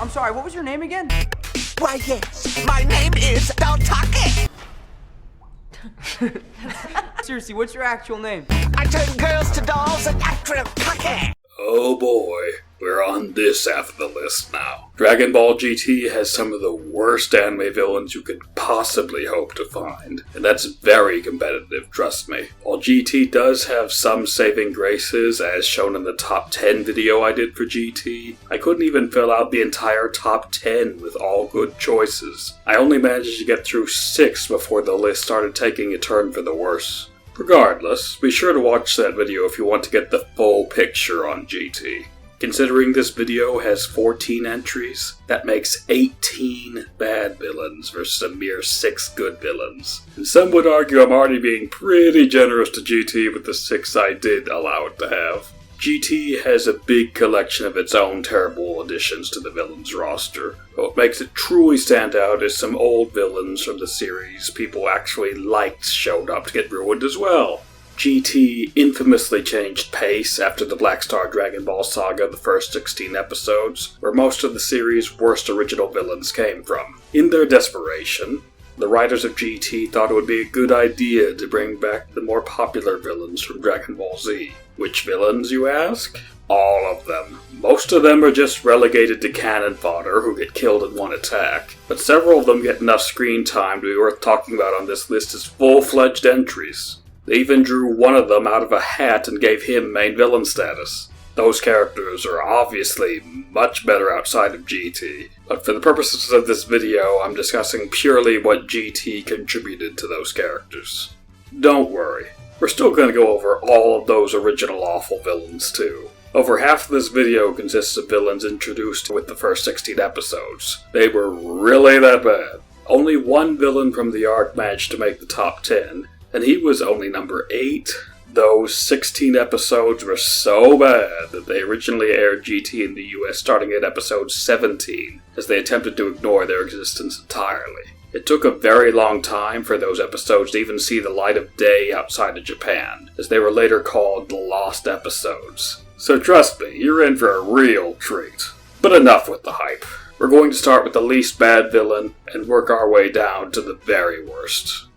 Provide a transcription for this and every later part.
I'm sorry, what was your name again? Why, yes, my name is Dolltaki. Seriously, what's your actual name? I turn girls to dolls and after a cocky. Oh boy, we're on this half of the list now. Dragonball GT has some of the worst anime villains you could possibly hope to find, and that's very competitive, trust me. While GT does have some saving graces, as shown in the top 10 video I did for GT, I couldn't even fill out the entire top 10 with all good choices. I only managed to get through 6 before the list started taking a turn for the worse. Regardless, be sure to watch that video if you want to get the full picture on GT. Considering this video has 14 entries, that makes 18 bad villains versus a mere 6 good villains. And some would argue I'm already being pretty generous to GT with the 6 I did allow it to have. GT has a big collection of its own terrible additions to the villains roster. What makes it truly stand out is some old villains from the series people actually liked showed up to get ruined as well. GT infamously changed pace after the Black Star Dragon Ball saga, the first 16 episodes, where most of the series' worst original villains came from. In their desperation, the writers of GT thought it would be a good idea to bring back the more popular villains from Dragon Ball Z. Which villains, you ask? All of them. Most of them are just relegated to cannon fodder who get killed in one attack, but several of them get enough screen time to be worth talking about on this list as full-fledged entries. They even drew one of them out of a hat and gave him main villain status. Those characters are obviously much better outside of GT, but for the purposes of this video, I'm discussing purely what GT contributed to those characters. Don't worry, we're still going to go over all of those original awful villains too. Over half of this video consists of villains introduced with the first 16 episodes. They were really that bad. Only one villain from the arc managed to make the top 10, and he was only number 8. Those 16 episodes were so bad that they originally aired GT in the US starting at episode 17, as they attempted to ignore their existence entirely. It took a very long time for those episodes to even see the light of day outside of Japan, as they were later called the Lost Episodes. So trust me, you're in for a real treat. But enough with the hype. We're going to start with the least bad villain and work our way down to the very worst.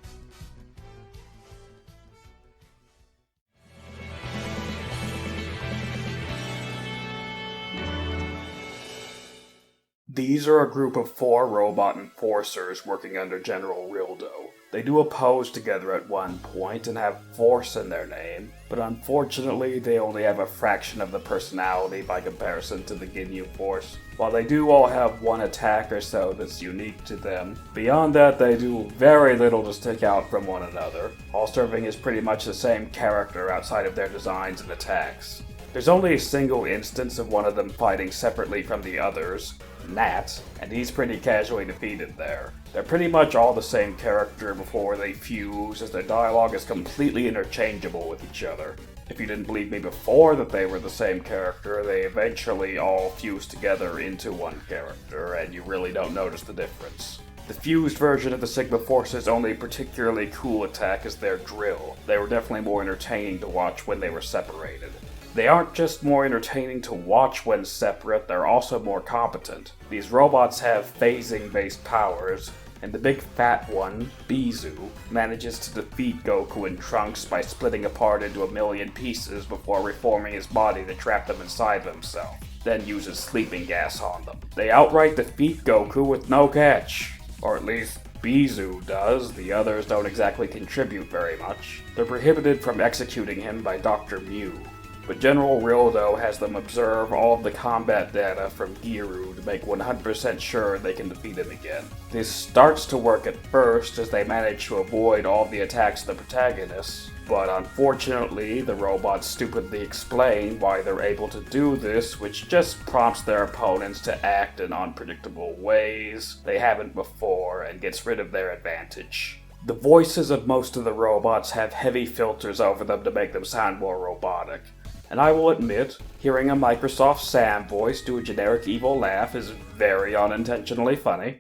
These are a group of 4 robot enforcers working under General Rildo. They do oppose together at one point and have force in their name, but unfortunately they only have a fraction of the personality by comparison to the Ginyu Force. While they do all have one attack or so that's unique to them, beyond that they do very little to stick out from one another, all serving as pretty much the same character outside of their designs and attacks. There's only a single instance of one of them fighting separately from the others, Nat, and he's pretty casually defeated there. They're pretty much all the same character before they fuse, as their dialogue is completely interchangeable with each other. If you didn't believe me before that they were the same character, they eventually all fuse together into one character, and you really don't notice the difference. The fused version of the Sigma Force's only particularly cool attack is their drill. They were definitely more entertaining to watch when they were separated. They aren't just more entertaining to watch when separate, they're also more competent. These robots have phasing-based powers, and the big fat one, Myuu, manages to defeat Goku and Trunks by splitting apart into a million pieces before reforming his body to trap them inside of himself, then uses sleeping gas on them. They outright defeat Goku with no catch, or at least Myuu does. The others don't exactly contribute very much. They're prohibited from executing him by Dr. Myuu. But General Rildo has them observe all of the combat data from Gero to make 100% sure they can defeat him again. This starts to work at first as they manage to avoid all of the attacks of the protagonists, but unfortunately the robots stupidly explain why they're able to do this, which just prompts their opponents to act in unpredictable ways they haven't before and gets rid of their advantage. The voices of most of the robots have heavy filters over them to make them sound more robotic. And I will admit, hearing a Microsoft Sam voice do a generic evil laugh is very unintentionally funny.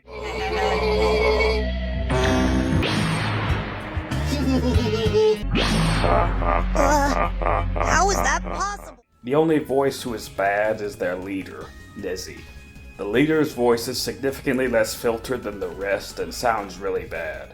How is that possible? The only voice who is bad is their leader, Nezzy. The leader's voice is significantly less filtered than the rest and sounds really bad.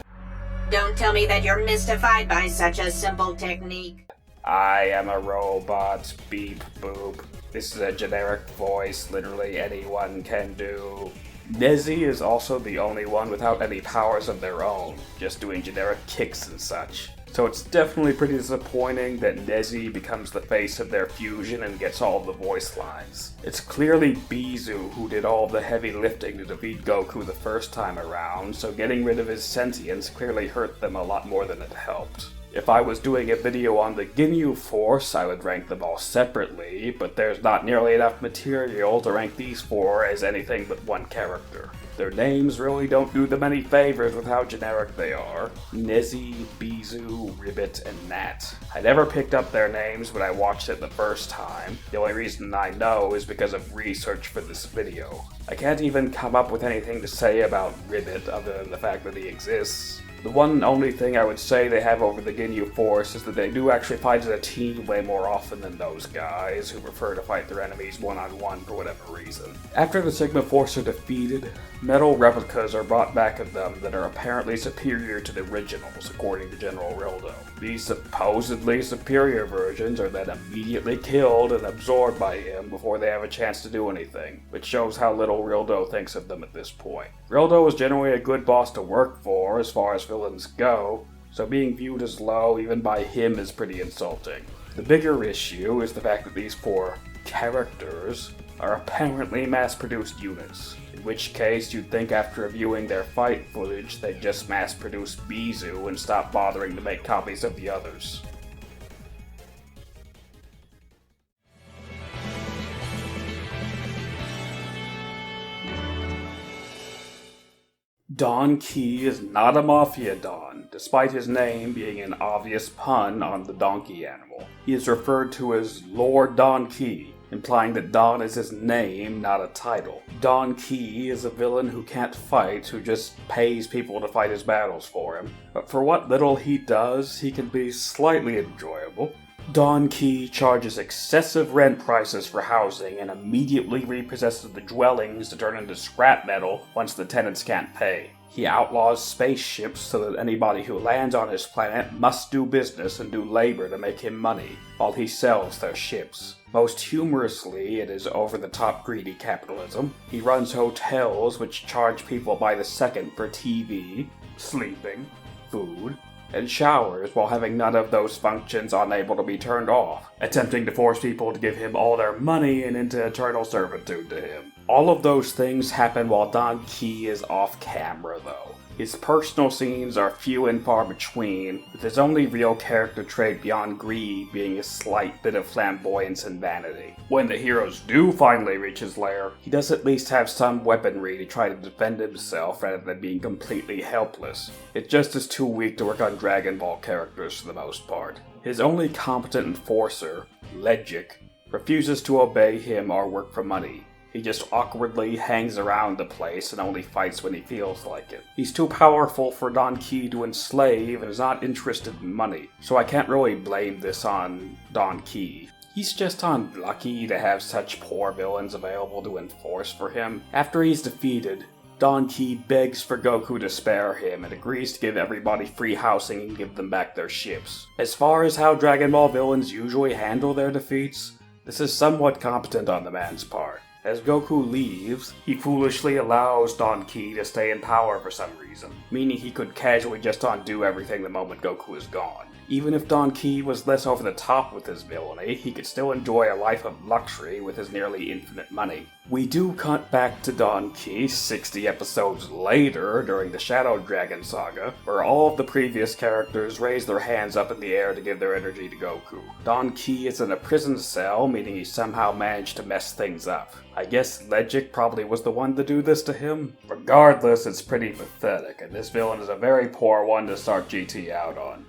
Don't tell me that you're mystified by such a simple technique. I am a robot, beep boop. This is a generic voice literally anyone can do. Nezzy is also the only one without any powers of their own, just doing generic kicks and such. So it's definitely pretty disappointing that Nezzy becomes the face of their fusion and gets all the voice lines. It's clearly Myuu who did all the heavy lifting to defeat Goku the first time around, so getting rid of his sentience clearly hurt them a lot more than it helped. If I was doing a video on the Ginyu Force, I would rank them all separately, but there's not nearly enough material to rank these four as anything but one character. Their names really don't do them any favors with how generic they are. Nezzy, Myuu, Ribbit, and Nat. I never picked up their names when I watched it the first time. The only reason I know is because of research for this video. I can't even come up with anything to say about Ribbit other than the fact that he exists. The one and only thing I would say they have over the Ginyu Force is that they do actually fight as a team way more often than those guys, who prefer to fight their enemies one-on-one for whatever reason. After the Sigma Force are defeated, metal replicas are brought back of them that are apparently superior to the originals, according to General Rildo. These supposedly superior versions are then immediately killed and absorbed by him before they have a chance to do anything, which shows how little Rildo thinks of them at this point. Rildo is generally a good boss to work for as far as villains go, so being viewed as low even by him is pretty insulting. The bigger issue is the fact that these four characters are apparently mass-produced units, in which case you'd think after reviewing their fight footage they'd just mass-produce Myuu and stop bothering to make copies of the others. Don Key is not a Mafia Don, despite his name being an obvious pun on the donkey animal. He is referred to as Lord Don Key, implying that Don is his name, not a title. Don Key is a villain who can't fight, who just pays people to fight his battles for him. But for what little he does, he can be slightly enjoyable. Don Key charges excessive rent prices for housing and immediately repossesses the dwellings to turn into scrap metal once the tenants can't pay. He outlaws spaceships so that anybody who lands on his planet must do business and do labor to make him money, while he sells their ships. Most humorously, it is over-the-top greedy capitalism. He runs hotels which charge people by the second for TV, sleeping, food, and showers while having none of those functions unable to be turned off, attempting to force people to give him all their money and into eternal servitude to him. All of those things happen while Don Key is off camera though. His personal scenes are few and far between, with his only real character trait beyond greed being a slight bit of flamboyance and vanity. When the heroes do finally reach his lair, he does at least have some weaponry to try to defend himself rather than being completely helpless. It just is too weak to work on Dragon Ball characters for the most part. His only competent enforcer, Ledgic, refuses to obey him or work for money. He just awkwardly hangs around the place and only fights when he feels like it. He's too powerful for Don Key to enslave and is not interested in money, so I can't really blame this on Don Key. He's just unlucky to have such poor villains available to enforce for him. After he's defeated, Don Key begs for Goku to spare him and agrees to give everybody free housing and give them back their ships. As far as how Dragon Ball villains usually handle their defeats, this is somewhat competent on the man's part. As Goku leaves, he foolishly allows Don Key to stay in power for some reason, meaning he could casually just undo everything the moment Goku is gone. Even if Don Key was less over the top with his villainy, he could still enjoy a life of luxury with his nearly infinite money. We do cut back to Don Key 60 episodes later during the Shadow Dragon saga, where all of the previous characters raise their hands up in the air to give their energy to Goku. Don Key is in a prison cell, meaning he somehow managed to mess things up. I guess Ledgic probably was the one to do this to him. Regardless, it's pretty pathetic, and this villain is a very poor one to start GT out on.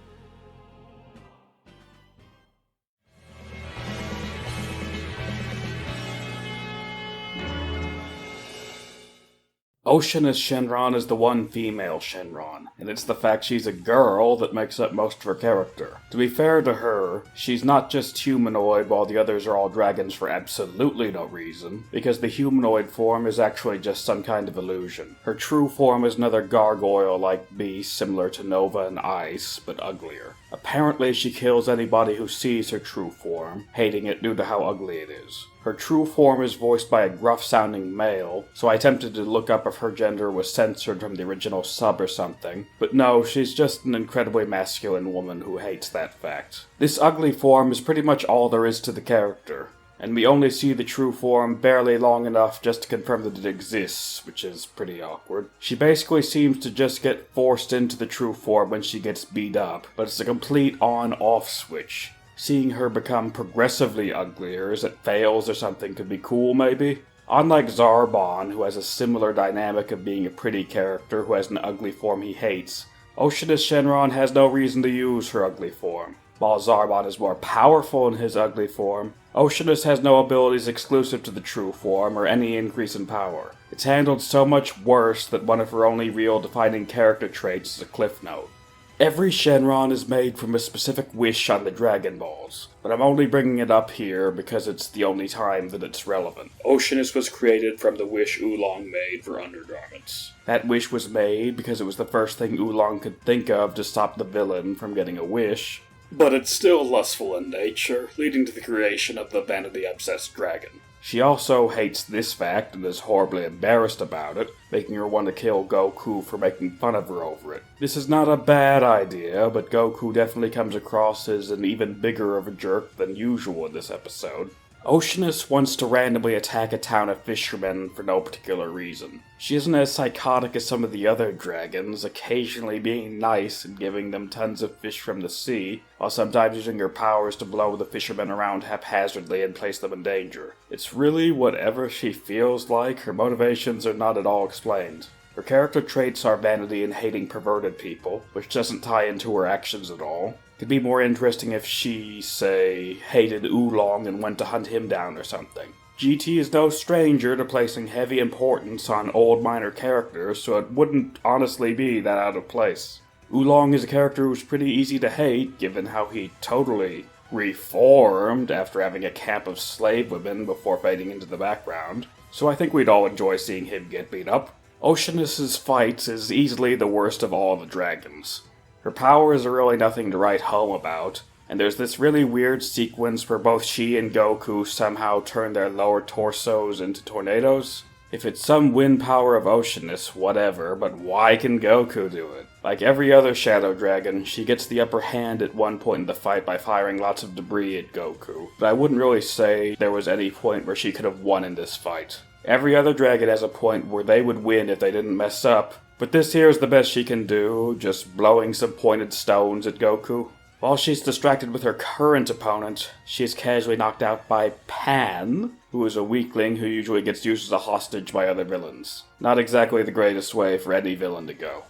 Oceanus Shenron is the one female Shenron, and it's the fact she's a girl that makes up most of her character. To be fair to her, she's not just humanoid while the others are all dragons for absolutely no reason, because the humanoid form is actually just some kind of illusion. Her true form is another gargoyle-like beast similar to Nova and Ice, but uglier. Apparently she kills anybody who sees her true form, hating it due to how ugly it is. Her true form is voiced by a gruff-sounding male, so I attempted to look up if her gender was censored from the original sub or something, but no, she's just an incredibly masculine woman who hates that fact. This ugly form is pretty much all there is to the character, and we only see the true form barely long enough just to confirm that it exists, which is pretty awkward. She basically seems to just get forced into the true form when she gets beat up, but it's a complete on-off switch. Seeing her become progressively uglier as it fails or something could be cool, maybe? Unlike Zarbon, who has a similar dynamic of being a pretty character who has an ugly form he hates, Oceanus Shenron has no reason to use her ugly form. While Zarbon is more powerful in his ugly form, Oceanus has no abilities exclusive to the true form or any increase in power. It's handled so much worse that one of her only real defining character traits is a cliff note. Every Shenron is made from a specific wish on the Dragon Balls, but I'm only bringing it up here because it's the only time that it's relevant. Oceanus was created from the wish Oolong made for undergarments. That wish was made because it was the first thing Oolong could think of to stop the villain from getting a wish, but it's still lustful in nature, leading to the creation of the vanity-obsessed dragon. She also hates this fact and is horribly embarrassed about it, making her want to kill Goku for making fun of her over it. This is not a bad idea, but Goku definitely comes across as an even bigger of a jerk than usual in this episode. Oceanus wants to randomly attack a town of fishermen for no particular reason. She isn't as psychotic as some of the other dragons, occasionally being nice and giving them tons of fish from the sea, while sometimes using her powers to blow the fishermen around haphazardly and place them in danger. It's really whatever she feels like. Her motivations are not at all explained. Her character traits are vanity and hating perverted people, which doesn't tie into her actions at all. It'd be more interesting if she, say, hated Oolong and went to hunt him down or something. GT is no stranger to placing heavy importance on old minor characters, so it wouldn't honestly be that out of place. Oolong is a character who's pretty easy to hate, given how he totally reformed after having a camp of slave women before fading into the background, so I think we'd all enjoy seeing him get beat up. Oceanus's fights is easily the worst of all the dragons. Her powers are really nothing to write home about, and there's this really weird sequence where both she and Goku somehow turn their lower torsos into tornadoes. If it's some wind power of Oceanus, whatever, but why can Goku do it? Like every other Shadow Dragon, she gets the upper hand at one point in the fight by firing lots of debris at Goku, but I wouldn't really say there was any point where she could have won in this fight. Every other dragon has a point where they would win if they didn't mess up, but this here is the best she can do, just blowing some pointed stones at Goku. While she's distracted with her current opponent, she is casually knocked out by Pan, who is a weakling who usually gets used as a hostage by other villains. Not exactly the greatest way for any villain to go.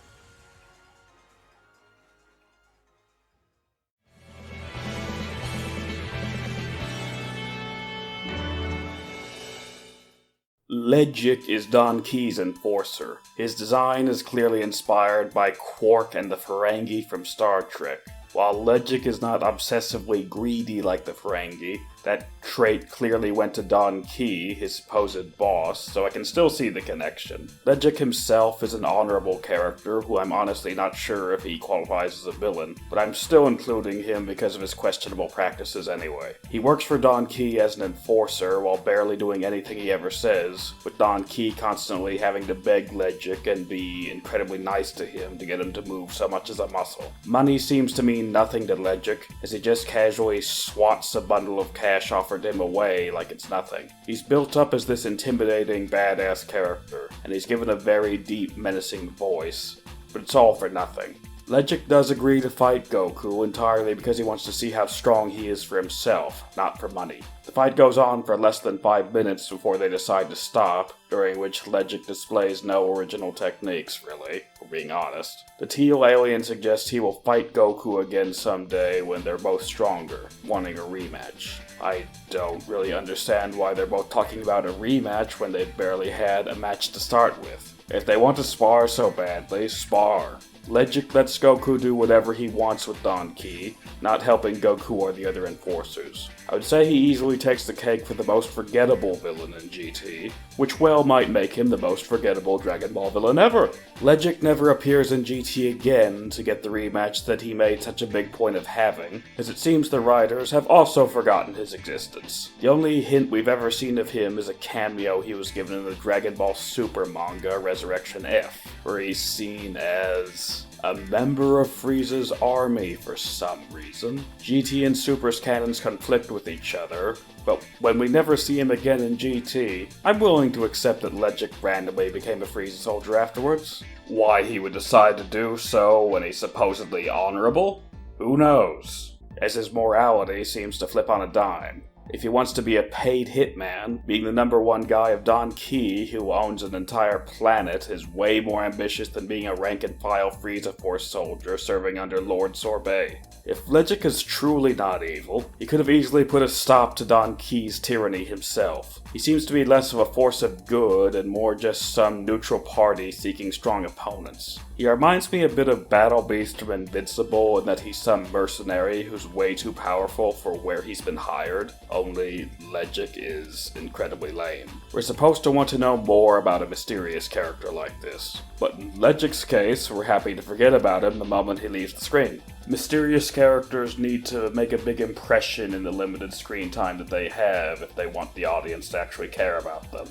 Ledgic is Don Key's enforcer. His design is clearly inspired by Quark and the Ferengi from Star Trek. While Ledgic is not obsessively greedy like the Ferengi, that trait clearly went to Don Key, his supposed boss, so I can still see the connection. Ledgic himself is an honorable character who I'm honestly not sure if he qualifies as a villain, but I'm still including him because of his questionable practices anyway. He works for Don Key as an enforcer while barely doing anything he ever says, with Don Key constantly having to beg Ledgic and be incredibly nice to him to get him to move so much as a muscle. Money seems to mean nothing to Ledgic, as he just casually swats a bundle of cash offered him away like it's nothing. He's built up as this intimidating, badass character, and he's given a very deep, menacing voice, but it's all for nothing. Ledgic does agree to fight Goku entirely because he wants to see how strong he is for himself, not for money. The fight goes on for less than 5 minutes before they decide to stop, during which Ledgic displays no original techniques, really, for being honest. The teal alien suggests he will fight Goku again someday when they're both stronger, wanting a rematch. I don't really understand why they're both talking about a rematch when they barely had a match to start with. If they want to spar so badly, spar. Ledgic lets Goku do whatever he wants with Dolltaki, not helping Goku or the other enforcers. I would say he easily takes the cake for the most forgettable villain in GT, which well might make him the most forgettable Dragon Ball villain ever. Ledgic never appears in GT again to get the rematch that he made such a big point of having, as it seems the writers have also forgotten his existence. The only hint we've ever seen of him is a cameo he was given in the Dragon Ball Super manga Resurrection F, where he's seen as a member of Frieza's army for some reason. GT and Super's canons conflict with each other, but when we never see him again in GT, I'm willing to accept that Ledgic randomly became a Frieza soldier afterwards. Why he would decide to do so when he's supposedly honorable? Who knows? As his morality seems to flip on a dime. If he wants to be a paid hitman, being the #1 guy of Dolltaki who owns an entire planet is way more ambitious than being a rank-and-file Frieza Force soldier serving under Lord Sorbet. If Ledgic is truly not evil, he could have easily put a stop to Dolltaki's tyranny himself. He seems to be less of a force of good and more just some neutral party seeking strong opponents. He reminds me a bit of Battle Beast from Invincible in that he's some mercenary who's way too powerful for where he's been hired, only Ledgic is incredibly lame. We're supposed to want to know more about a mysterious character like this, but in Ledgic's case, we're happy to forget about him the moment he leaves the screen. Mysterious characters need to make a big impression in the limited screen time that they have if they want the audience to actually care about them.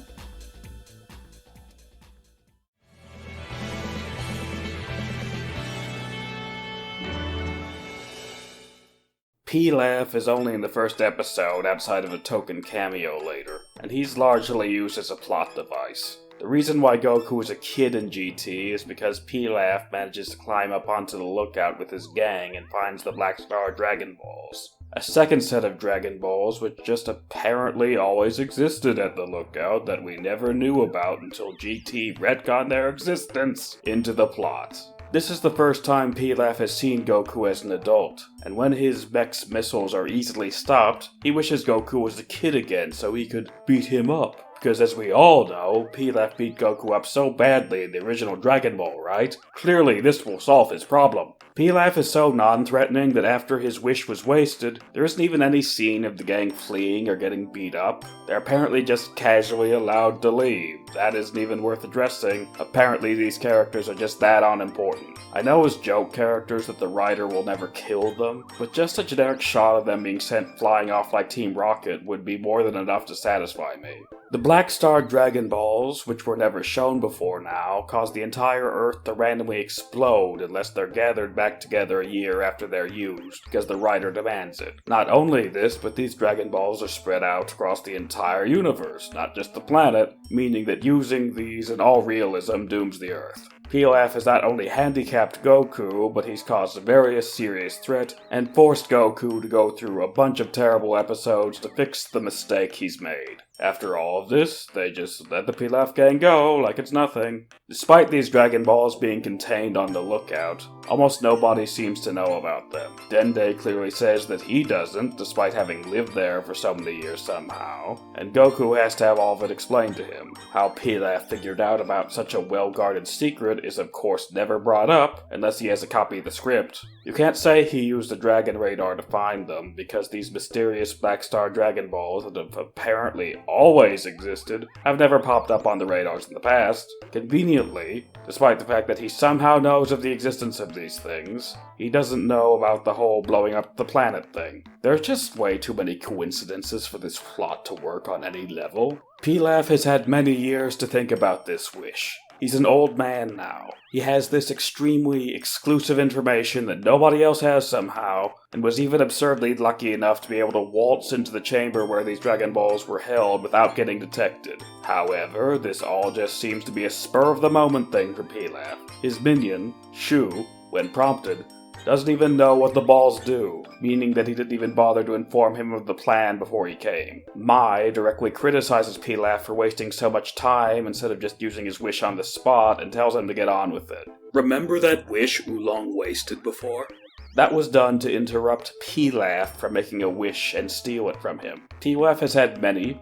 Pilaf is only in the first episode outside of a token cameo later, and he's largely used as a plot device. The reason why Goku is a kid in GT is because Pilaf manages to climb up onto the lookout with his gang and finds the Black Star Dragon Balls. A second set of Dragon Balls which just apparently always existed at the lookout that we never knew about until GT retconned their existence into the plot. This is the first time Pilaf has seen Goku as an adult, and when his mech's missiles are easily stopped, he wishes Goku was a kid again so he could beat him up. Because as we all know, Pilaf beat Goku up so badly in the original Dragon Ball, right? Clearly this will solve his problem. Pilaf is so non-threatening that after his wish was wasted, there isn't even any scene of the gang fleeing or getting beat up. They're apparently just casually allowed to leave. That isn't even worth addressing. Apparently these characters are just that unimportant. I know as joke characters that the writer will never kill them, but just a generic shot of them being sent flying off like Team Rocket would be more than enough to satisfy me. The Black Star Dragon Balls, which were never shown before now, cause the entire Earth to randomly explode unless they're gathered back together a year after they're used, because the writer demands it. Not only this, but these Dragon Balls are spread out across the entire universe, not just the planet, meaning that using these in all realism dooms the Earth. Pilaf has not only handicapped Goku, but he's caused a very serious threat and forced Goku to go through a bunch of terrible episodes to fix the mistake he's made. After all of this, they just let the Pilaf gang go like it's nothing. Despite these Dragon Balls being contained on the lookout, almost nobody seems to know about them. Dende clearly says that he doesn't, despite having lived there for so many years somehow, and Goku has to have all of it explained to him. How Pilaf figured out about such a well-guarded secret is of course never brought up, unless he has a copy of the script. You can't say he used the Dragon Radar to find them, because these mysterious Black Star Dragon Balls that have apparently always existed have never popped up on the radars in the past. Conveniently, despite the fact that he somehow knows of the existence of these things, he doesn't know about the whole blowing up the planet thing. There are just way too many coincidences for this plot to work on any level. Pilaf has had many years to think about this wish. He's an old man now. He has this extremely exclusive information that nobody else has somehow, and was even absurdly lucky enough to be able to waltz into the chamber where these Dragon Balls were held without getting detected. However, this all just seems to be a spur-of-the-moment thing for Pilaf. His minion, Shu, when prompted, doesn't even know what the balls do, meaning that he didn't even bother to inform him of the plan before he came. Mai directly criticizes Pilaf for wasting so much time instead of just using his wish on the spot and tells him to get on with it. Remember that wish Oolong wasted before? That was done to interrupt Pilaf from making a wish and steal it from him. Pilaf has had many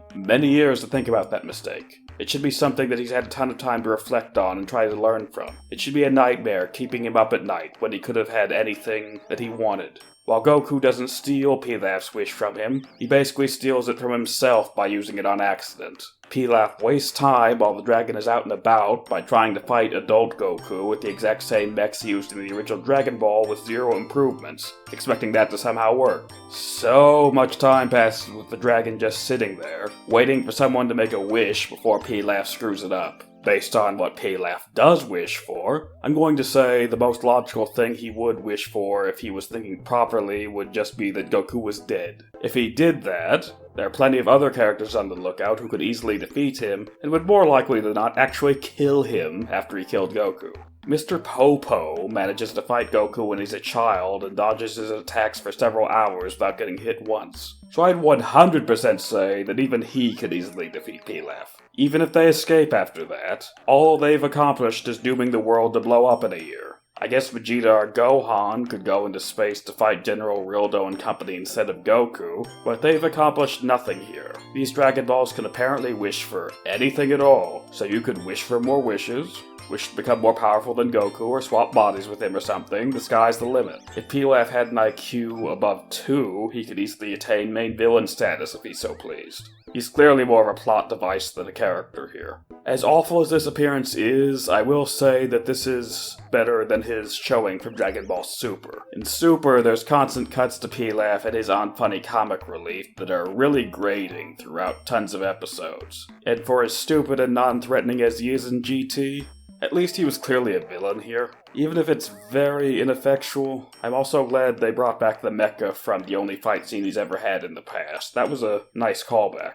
years to think about that mistake. It should be something that he's had a ton of time to reflect on and try to learn from. It should be a nightmare keeping him up at night when he could have had anything that he wanted. While Goku doesn't steal Pilaf's wish from him, he basically steals it from himself by using it on accident. Pilaf wastes time while the dragon is out and about by trying to fight adult Goku with the exact same mechs used in the original Dragon Ball with zero improvements, expecting that to somehow work. So much time passes with the dragon just sitting there, waiting for someone to make a wish before Pilaf screws it up. Based on what Pilaf does wish for, I'm going to say the most logical thing he would wish for if he was thinking properly would just be that Goku was dead. If he did that, there are plenty of other characters on the lookout who could easily defeat him, and would more likely than not actually kill him after he killed Goku. Mr. Popo manages to fight Goku when he's a child and dodges his attacks for several hours without getting hit once. So I'd 100% say that even he could easily defeat Pilaf. Even if they escape after that, all they've accomplished is dooming the world to blow up in a year. I guess Vegeta or Gohan could go into space to fight General Rildo and company instead of Goku, but they've accomplished nothing here. These Dragon Balls can apparently wish for anything at all, so you could wish for more wishes, wish to become more powerful than Goku or swap bodies with him or something, the sky's the limit. If Pilaf had an IQ above 2, he could easily attain main villain status if he's so pleased. He's clearly more of a plot device than a character here. As awful as this appearance is, I will say that this is better than his showing from Dragon Ball Super. In Super, there's constant cuts to Pilaf and his unfunny comic relief that are really grating throughout tons of episodes. And for as stupid and non-threatening as he is in GT, at least he was clearly a villain here. Even if it's very ineffectual, I'm also glad they brought back the mecha from the only fight scene he's ever had in the past. That was a nice callback.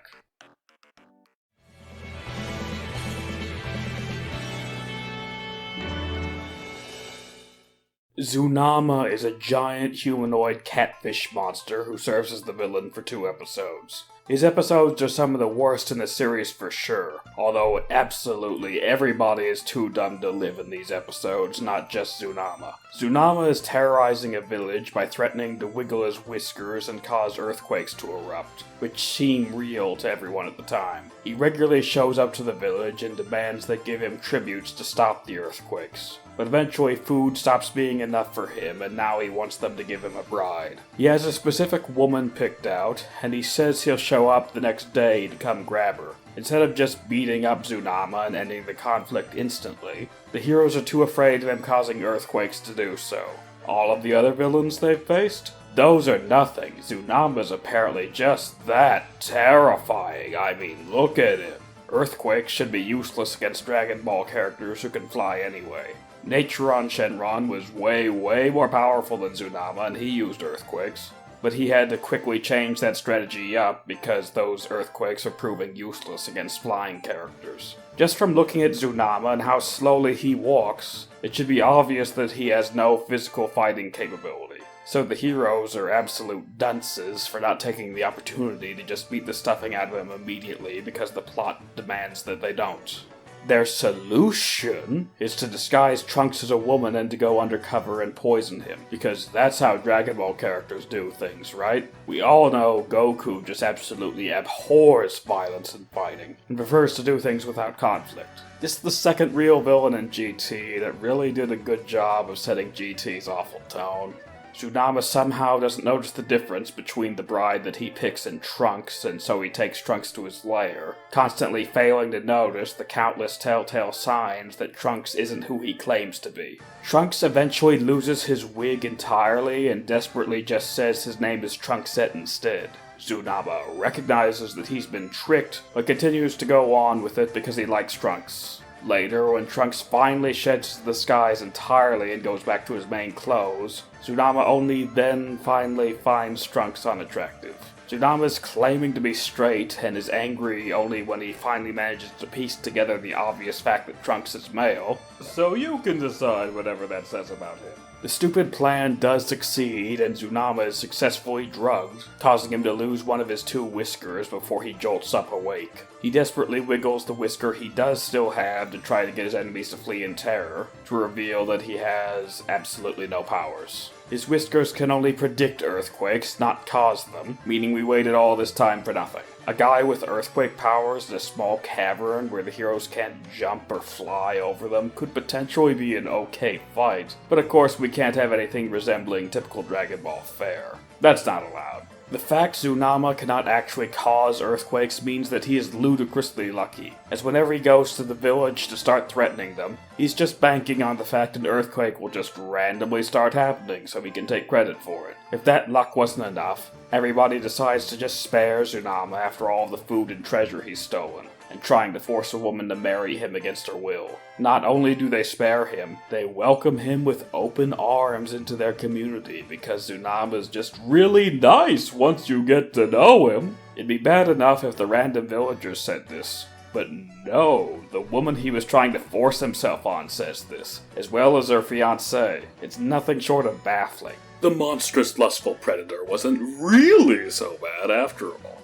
Zoonama is a giant humanoid catfish monster who serves as the villain for 2 episodes. His episodes are some of the worst in the series for sure, although absolutely everybody is too dumb to live in these episodes, not just Zoonama. Zoonama is terrorizing a village by threatening to wiggle his whiskers and cause earthquakes to erupt, which seem real to everyone at the time. He regularly shows up to the village and demands they give him tributes to stop the earthquakes. But eventually food stops being enough for him, and now he wants them to give him a bride. He has a specific woman picked out, and he says he'll show up the next day to come grab her. Instead of just beating up Zoonama and ending the conflict instantly, the heroes are too afraid of him causing earthquakes to do so. All of the other villains they've faced? Those are nothing. Zoonama's apparently just that terrifying. I mean, look at him. Earthquakes should be useless against Dragon Ball characters who can fly anyway. Oceanus Shenron was way more powerful than Zoonama, and he used earthquakes. But he had to quickly change that strategy up because those earthquakes are proving useless against flying characters. Just from looking at Zoonama and how slowly he walks, it should be obvious that he has no physical fighting capability. So the heroes are absolute dunces for not taking the opportunity to just beat the stuffing out of him immediately because the plot demands that they don't. Their solution is to disguise Trunks as a woman and to go undercover and poison him, because that's how Dragon Ball characters do things, right? We all know Goku just absolutely abhors violence and fighting, and prefers to do things without conflict. This is the second real villain in GT that really did a good job of setting GT's awful tone. Zoonama somehow doesn't notice the difference between the bride that he picks and Trunks, and so he takes Trunks to his lair, constantly failing to notice the countless telltale signs that Trunks isn't who he claims to be. Trunks eventually loses his wig entirely and desperately just says his name is Trunkset instead. Zoonama recognizes that he's been tricked, but continues to go on with it because he likes Trunks. Later, when Trunks finally sheds the disguise entirely and goes back to his main clothes, Zoonama only then finally finds Trunks unattractive. Zoonama is claiming to be straight and is angry only when he finally manages to piece together the obvious fact that Trunks is male, so you can decide whatever that says about him. The stupid plan does succeed, and Zoonama is successfully drugged, causing him to lose one of his 2 whiskers before he jolts up awake. He desperately wiggles the whisker he does still have to try to get his enemies to flee in terror, to reveal that he has absolutely no powers. His whiskers can only predict earthquakes, not cause them, meaning we waited all this time for nothing. A guy with earthquake powers in a small cavern where the heroes can't jump or fly over them could potentially be an okay fight, but of course we can't have anything resembling typical Dragon Ball fare. That's not allowed. The fact Zoonama cannot actually cause earthquakes means that he is ludicrously lucky, as whenever he goes to the village to start threatening them, he's just banking on the fact an earthquake will just randomly start happening so he can take credit for it. If that luck wasn't enough, everybody decides to just spare Zoonama after all the food and treasure he's stolen, and trying to force a woman to marry him against her will. Not only do they spare him, they welcome him with open arms into their community because Zoonama is just really nice once you get to know him. It'd be bad enough if the random villagers said this, but no, the woman he was trying to force himself on says this, as well as her fiancé. It's nothing short of baffling. The monstrous lustful predator wasn't really so bad after all.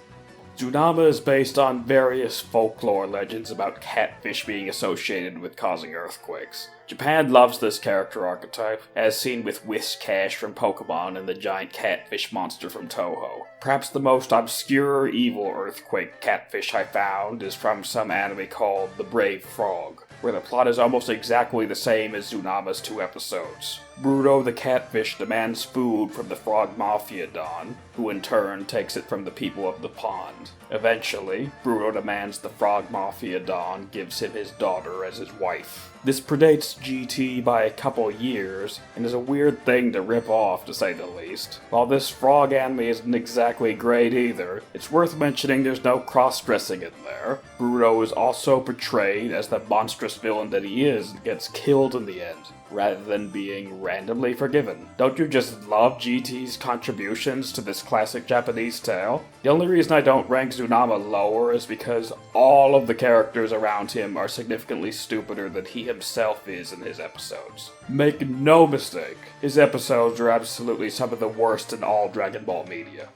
Zoonama is based on various folklore legends about catfish being associated with causing earthquakes. Japan loves this character archetype, as seen with Whiscash from Pokemon and the giant catfish monster from Toho. Perhaps the most obscure evil earthquake catfish I found is from some anime called The Brave Frog, where the plot is almost exactly the same as Zoonama's 2 episodes. Bruto the catfish demands food from the Frog Mafia Don, who in turn takes it from the people of the pond. Eventually, Bruto demands the Frog Mafia Don gives him his daughter as his wife. This predates GT by a couple years, and is a weird thing to rip off, to say the least. While this frog anime isn't exactly great either, it's worth mentioning there's no cross-dressing in there. Bruto is also portrayed as the monstrous villain that he is, and gets killed in the end, rather than being randomly forgiven. Don't you just love GT's contributions to this classic Japanese tale? The only reason I don't rank Zoonama lower is because all of the characters around him are significantly stupider than he himself is in his episodes. Make no mistake, his episodes are absolutely some of the worst in all Dragon Ball media.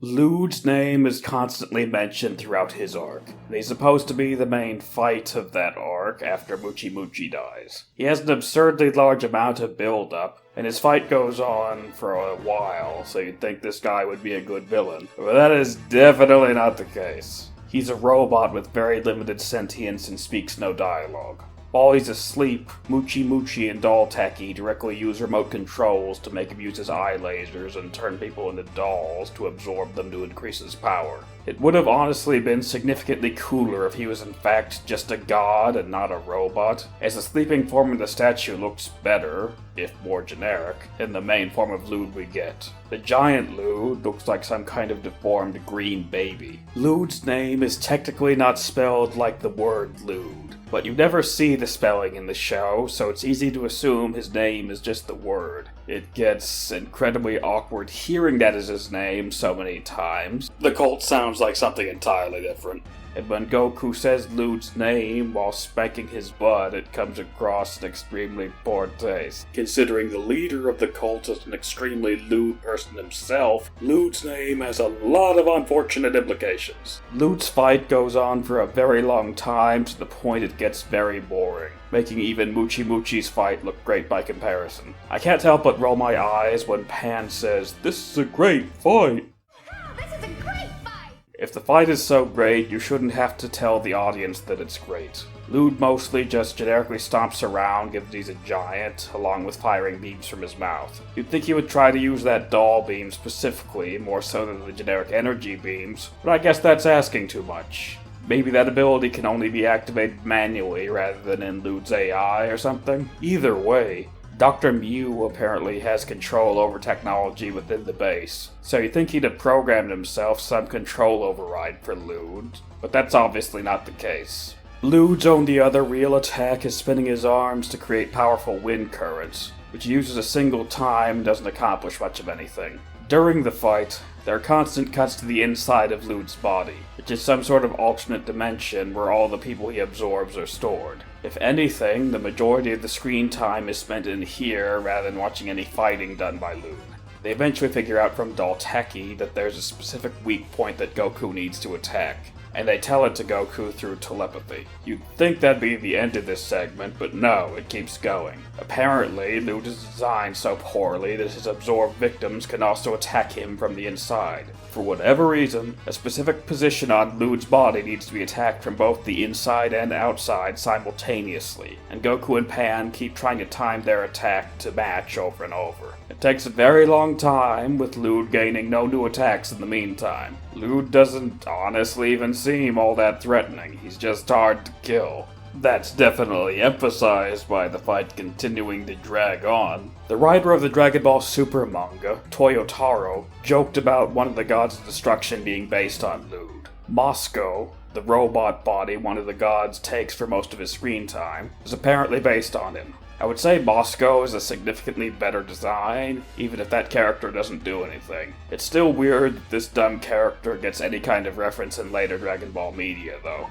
Luud's name is constantly mentioned throughout his arc, and he's supposed to be the main fight of that arc after Muchi dies. He has an absurdly large amount of build-up, and his fight goes on for a while, so you'd think this guy would be a good villain, but that is definitely not the case. He's a robot with very limited sentience and speaks no dialogue. While he's asleep, Muchi and Dolltaki directly use remote controls to make him use his eye lasers and turn people into dolls to absorb them to increase his power. It would have honestly been significantly cooler if he was in fact just a god and not a robot, as the sleeping form of the statue looks better, if more generic, than the main form of Luud we get. The giant Luud looks like some kind of deformed green baby. Luud's name is technically not spelled like the word Luud, but you never see the spelling in the show, so it's easy to assume his name is just the word. It gets incredibly awkward hearing that as his name so many times. The cult sounds like something entirely different. And when Goku says Luud's name while spanking his butt, it comes across in extremely poor taste. Considering the leader of the cult is an extremely lewd person himself, Luud's name has a lot of unfortunate implications. Luud's fight goes on for a very long time to the point it gets very boring, making even Muchi's fight look great by comparison. I can't help but roll my eyes when Pan says, "This is a great fight." If the fight is so great, you shouldn't have to tell the audience that it's great. Luud mostly just generically stomps around given he's a giant, along with firing beams from his mouth. You'd think he would try to use that doll beam specifically, more so than the generic energy beams, but I guess that's asking too much. Maybe that ability can only be activated manually rather than in Luud's AI or something? Either way, Dr. Myuu apparently has control over technology within the base, so you'd think he'd have programmed himself some control override for Luud, but that's obviously not the case. Luud's only other real attack is spinning his arms to create powerful wind currents, which he uses a single time and doesn't accomplish much of anything. During the fight, there are constant cuts to the inside of Luud's body, which is some sort of alternate dimension where all the people he absorbs are stored. If anything, the majority of the screen time is spent in here rather than watching any fighting done by Luud. They eventually figure out from Dolltaki that there's a specific weak point that Goku needs to attack, and they tell it to Goku through telepathy. You'd think that'd be the end of this segment, but no, it keeps going. Apparently, Luud is designed so poorly that his absorbed victims can also attack him from the inside. For whatever reason, a specific position on Luud's body needs to be attacked from both the inside and outside simultaneously, and Goku and Pan keep trying to time their attack to match over and over. It takes a very long time, with Luud gaining no new attacks in the meantime. Luud doesn't honestly even seem all that threatening, he's just hard to kill. That's definitely emphasized by the fight continuing to drag on. The writer of the Dragonball Super manga, Toyotaro, joked about one of the gods of destruction being based on Luud. Moscow, the robot body one of the gods takes for most of his screen time, is apparently based on him. I would say Moscow is a significantly better design, even if that character doesn't do anything. It's still weird that this dumb character gets any kind of reference in later Dragon Ball media, though.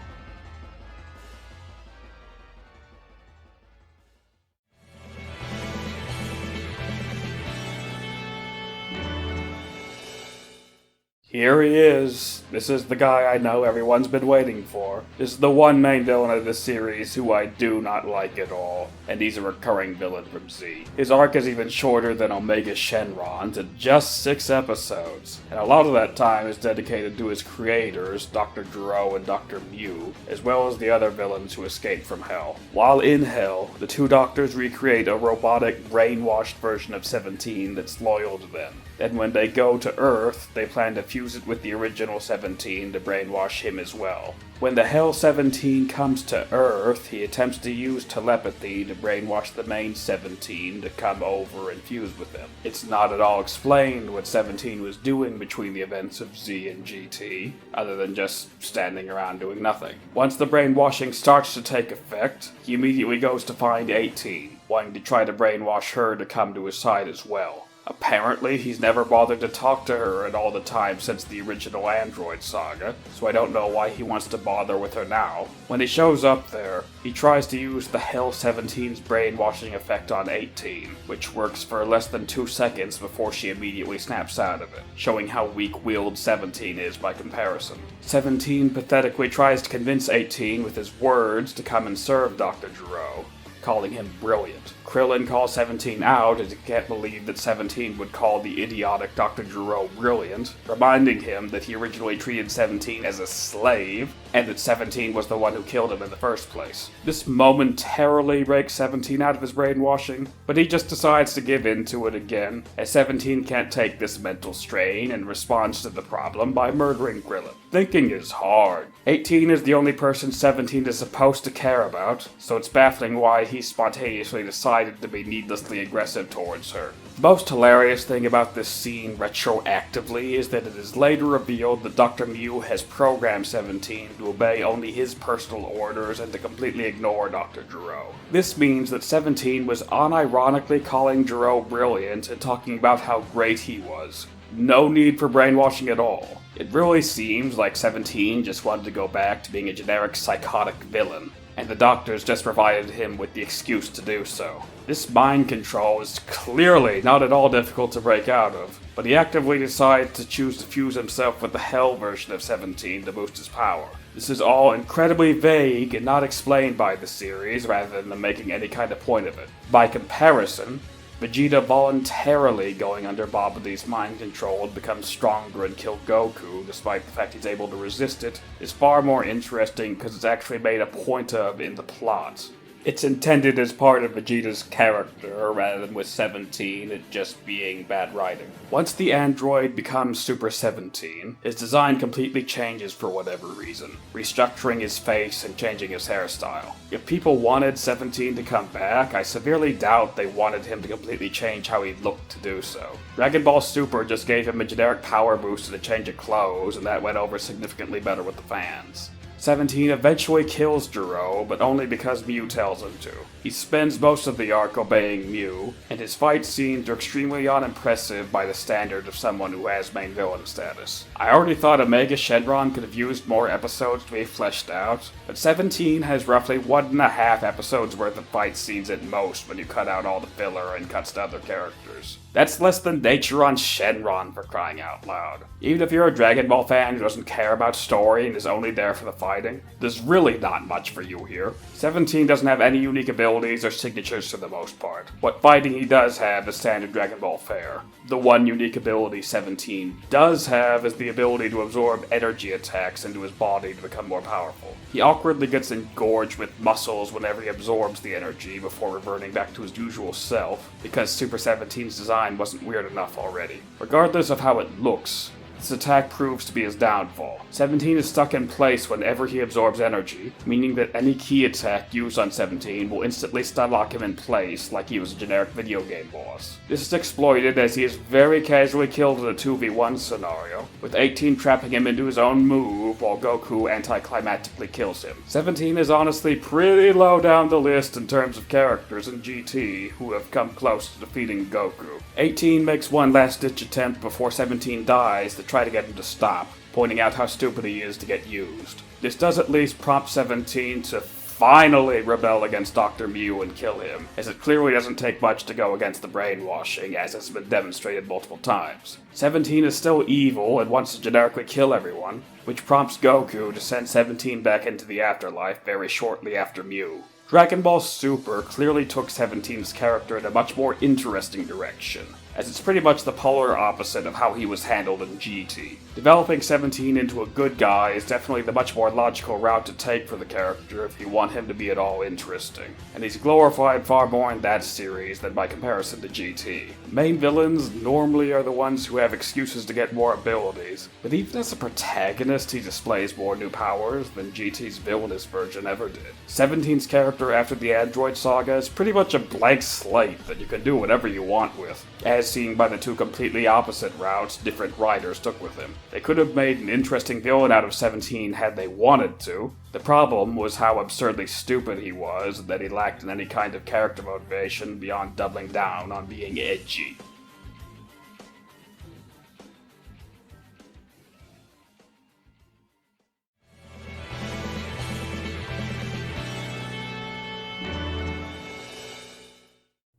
Here he is. This is the guy I know everyone's been waiting for. This is the one main villain of this series who I do not like at all, and he's a recurring villain from Z. His arc is even shorter than Omega Shenron's at just 6 episodes, and a lot of that time is dedicated to his creators, Dr. Gero and Dr. Myuu, as well as the other villains who escaped from Hell. While in Hell, the two doctors recreate a robotic, brainwashed version of 17 that's loyal to them. Then when they go to Earth, they plan to fuse it with the original 17 to brainwash him as well. When the Hell 17 comes to Earth, he attempts to use telepathy to brainwash the main 17 to come over and fuse with him. It's not at all explained what 17 was doing between the events of Z and GT, other than just standing around doing nothing. Once the brainwashing starts to take effect, he immediately goes to find 18, wanting to try to brainwash her to come to his side as well. Apparently, he's never bothered to talk to her at all the time since the original Android saga, so I don't know why he wants to bother with her now. When he shows up there, he tries to use the Hell 17's brainwashing effect on 18, which works for less than 2 seconds before she immediately snaps out of it, showing how weak-willed 17 is by comparison. 17 pathetically tries to convince 18 with his words to come and serve Dr. Gero, calling him brilliant. Krillin calls 17 out as he can't believe that 17 would call the idiotic Dr. Gero brilliant, reminding him that he originally treated 17 as a slave, and that 17 was the one who killed him in the first place. This momentarily breaks 17 out of his brainwashing, but he just decides to give in to it again, as 17 can't take this mental strain and responds to the problem by murdering Krillin. Thinking is hard. 18 is the only person 17 is supposed to care about, so it's baffling why he spontaneously decided to be needlessly aggressive towards her. The most hilarious thing about this scene retroactively is that it is later revealed that Dr. Myuu has programmed 17 to obey only his personal orders and to completely ignore Dr. Gero. This means that 17 was unironically calling Gero brilliant and talking about how great he was. No need for brainwashing at all. It really seems like 17 just wanted to go back to being a generic psychotic villain, and the doctors just provided him with the excuse to do so. This mind control is clearly not at all difficult to break out of, but he actively decides to choose to fuse himself with the Hell version of 17 to boost his power. This is all incredibly vague and not explained by the series, rather than them making any kind of point of it. By comparison, Vegeta voluntarily going under Babidi's mind control to become stronger and kill Goku, despite the fact he's able to resist it, is far more interesting because it's actually made a point of in the plot. It's intended as part of Vegeta's character, rather than with 17 it just being bad writing. Once the android becomes Super 17, his design completely changes for whatever reason, restructuring his face and changing his hairstyle. If people wanted 17 to come back, I severely doubt they wanted him to completely change how he looked to do so. Dragon Ball Super just gave him a generic power boost and a change of clothes, and that went over significantly better with the fans. 17 eventually kills Gero, but only because Myuu tells him to. He spends most of the arc obeying Myuu, and his fight scenes are extremely unimpressive by the standard of someone who has main villain status. I already thought Omega Shenron could have used more episodes to be fleshed out, but 17 has roughly 1.5 episodes worth of fight scenes at most when you cut out all the filler and cuts to other characters. That's less than nature on Shenron, for crying out loud. Even if you're a Dragon Ball fan who doesn't care about story and is only there for the fighting, there's really not much for you here. 17 doesn't have any unique abilities or signatures for the most part. What fighting he does have is standard Dragon Ball fare. The one unique ability 17 does have is the ability to absorb energy attacks into his body to become more powerful. He awkwardly gets engorged with muscles whenever he absorbs the energy before reverting back to his usual self, because Super 17's design wasn't weird enough already. Regardless of how it looks, this attack proves to be his downfall. 17 is stuck in place whenever he absorbs energy, meaning that any key attack used on 17 will instantly stun lock him in place like he was a generic video game boss. This is exploited as he is very casually killed in a 2v1 scenario, with 18 trapping him into his own move while Goku anticlimactically kills him. 17 is honestly pretty low down the list in terms of characters in GT who have come close to defeating Goku. 18 makes one last-ditch attempt before 17 dies to try to get him to stop, pointing out how stupid he is to get used. This does at least prompt 17 to finally rebel against Dr. Myuu and kill him, as it clearly doesn't take much to go against the brainwashing, as has been demonstrated multiple times. 17 is still evil and wants to generically kill everyone, which prompts Goku to send 17 back into the afterlife very shortly after Myuu. Dragon Ball Super clearly took 17's character in a much more interesting direction, as it's pretty much the polar opposite of how he was handled in GT. Developing 17 into a good guy is definitely the much more logical route to take for the character if you want him to be at all interesting, and he's glorified far more in that series than by comparison to GT. Main villains normally are the ones who have excuses to get more abilities, but even as a protagonist he displays more new powers than GT's Villainous version ever did. 17's character after the Android saga is pretty much a blank slate that you can do whatever you want with, as seen by the two completely opposite routes different writers took with him. They could have made an interesting villain out of 17 had they wanted to. The problem was how absurdly stupid he was and that he lacked in any kind of character motivation beyond doubling down on being edgy.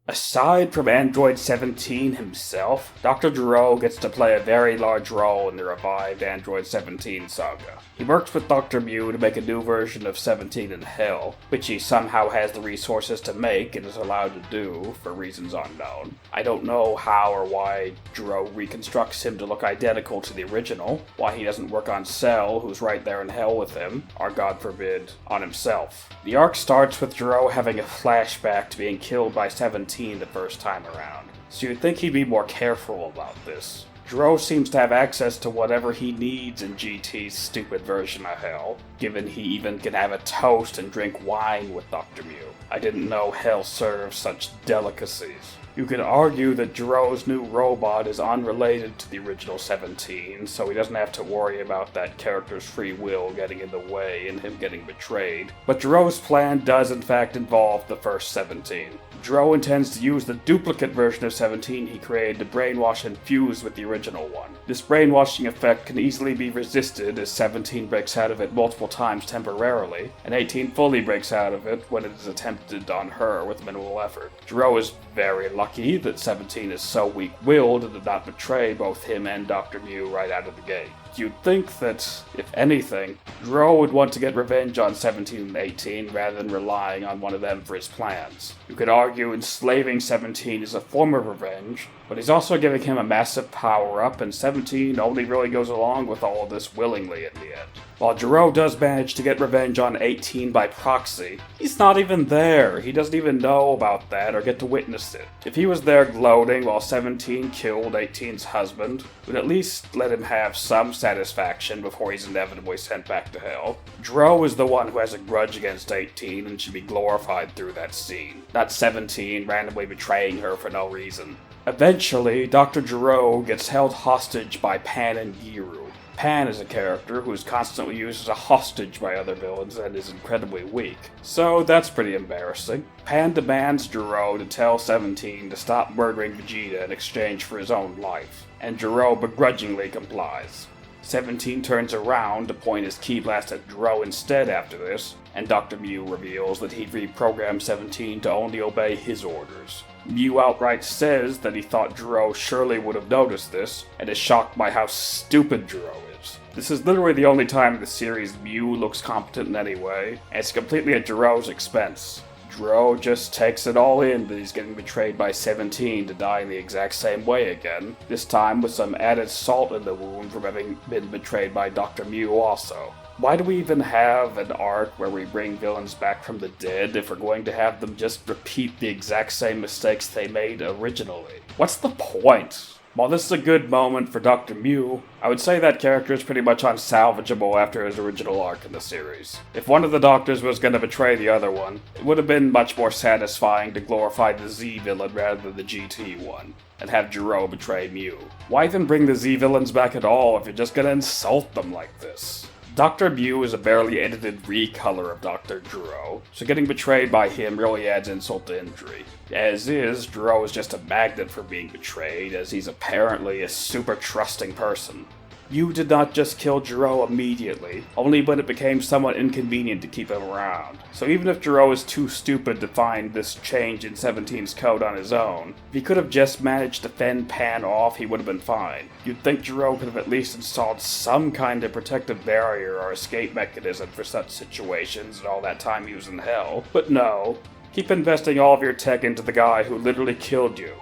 Aside from Android 17 himself, Dr. Gero gets to play a very large role in the revived Android 17 saga. He works with Dr. Myuu to make a new version of 17 in Hell, which he somehow has the resources to make and is allowed to do, for reasons unknown. I don't know how or why Gero reconstructs him to look identical to the original, why he doesn't work on Cell, who's right there in Hell with him, or God forbid, on himself. The arc starts with Gero having a flashback to being killed by 17 the first time around, so you'd think he'd be more careful about this. Gero seems to have access to whatever he needs in GT's stupid version of Hell, given he even can have a toast and drink wine with Dr. Myuu. I didn't know Hell serves such delicacies. You could argue that Gero's new robot is unrelated to the original 17, so he doesn't have to worry about that character's free will getting in the way and him getting betrayed. But Gero's plan does in fact involve the first 17. Gero intends to use the duplicate version of 17 he created to brainwash and fuse with the original one. This brainwashing effect can easily be resisted as 17 breaks out of it multiple times temporarily, and 18 fully breaks out of it when it is attempted on her with minimal effort. Gero is very lucky that 17 is so weak-willed and did not betray both him and Dr. Myuu right out of the gate. You'd think that, if anything, Gero would want to get revenge on 17 and 18 rather than relying on one of them for his plans. You could argue enslaving 17 is a form of revenge, but he's also giving him a massive power-up, and 17 only really goes along with all of this willingly in the end. While Gero does manage to get revenge on 18 by proxy, he's not even there. He doesn't even know about that or get to witness it. If he was there gloating while 17 killed 18's husband, we'd at least let him have some satisfaction before he's inevitably sent back to Hell. Gero is the one who has a grudge against 18 and should be glorified through that scene, not 17 randomly betraying her for no reason. Eventually, Dr. Gero gets held hostage by Pan and Gero. Pan is a character who is constantly used as a hostage by other villains and is incredibly weak. So that's pretty embarrassing. Pan demands Gero to tell 17 to stop murdering Vegeta in exchange for his own life, and Gero begrudgingly complies. 17 turns around to point his ki blast at Gero instead after this, and Dr. Myuu reveals that he'd reprogrammed 17 to only obey his orders. Myuu outright says that he thought Gero surely would have noticed this, and is shocked by how stupid Gero is. This is literally the only time in the series Myuu looks competent in any way, and it's completely at Gero's expense. Gero just takes it all in that he's getting betrayed by 17 to die in the exact same way again, this time with some added salt in the wound from having been betrayed by Dr. Myuu also. Why do we even have an arc where we bring villains back from the dead if we're going to have them just repeat the exact same mistakes they made originally? What's the point? While this is a good moment for Dr. Myuu, I would say that character is pretty much unsalvageable after his original arc in the series. If one of the Doctors was going to betray the other one, it would have been much more satisfying to glorify the Z villain rather than the GT one, and have Gero betray Myuu. Why even bring the Z villains back at all if you're just going to insult them like this? Dr. Myuu is a barely edited recolor of Dr. Gero, so getting betrayed by him really adds insult to injury. As is, Gero is just a magnet for being betrayed, as he's apparently a super trusting person. Myuu did not just kill Gero immediately, only when it became somewhat inconvenient to keep him around. So even if Gero is too stupid to find this change in 17's code on his own, if he could have just managed to fend Pan off, he would have been fine. You'd think Gero could have at least installed some kind of protective barrier or escape mechanism for such situations in all that time he was in hell, but no. Keep investing all of your tech into the guy who literally killed you.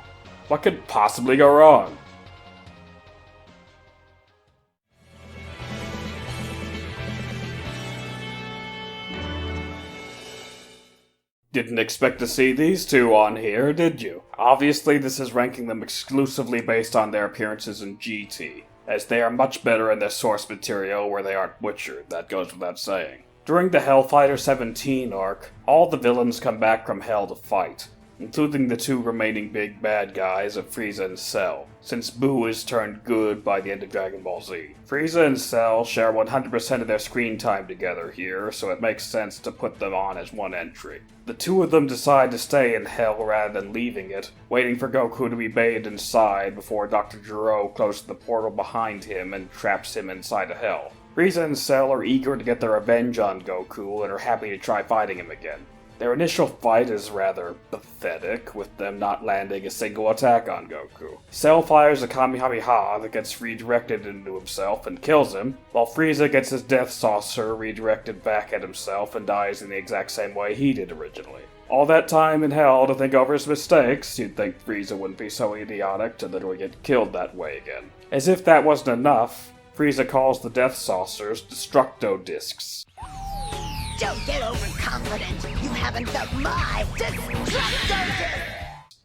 What could possibly go wrong? Didn't expect to see these two on here, did you? Obviously, this is ranking them exclusively based on their appearances in GT, as they are much better in their source material where they aren't butchered, that goes without saying. During the Hellfighter 17 arc, all the villains come back from Hell to fight, including the two remaining big bad guys of Frieza and Cell, since Buu is turned good by the end of Dragon Ball Z. Frieza and Cell share 100% of their screen time together here, so it makes sense to put them on as one entry. The two of them decide to stay in Hell rather than leaving it, waiting for Goku to be bathed inside before Dr. Gero closes the portal behind him and traps him inside of Hell. Frieza and Cell are eager to get their revenge on Goku and are happy to try fighting him again. Their initial fight is rather pathetic, with them not landing a single attack on Goku. Cell fires a Kamehameha that gets redirected into himself and kills him, while Frieza gets his Death Saucer redirected back at himself and dies in the exact same way he did originally. All that time in Hell to think over his mistakes, you'd think Frieza wouldn't be so idiotic to literally get killed that way again. As if that wasn't enough, Frieza calls the Death Saucers Destructo Discs. Don't get overconfident. You haven't felt my destructo.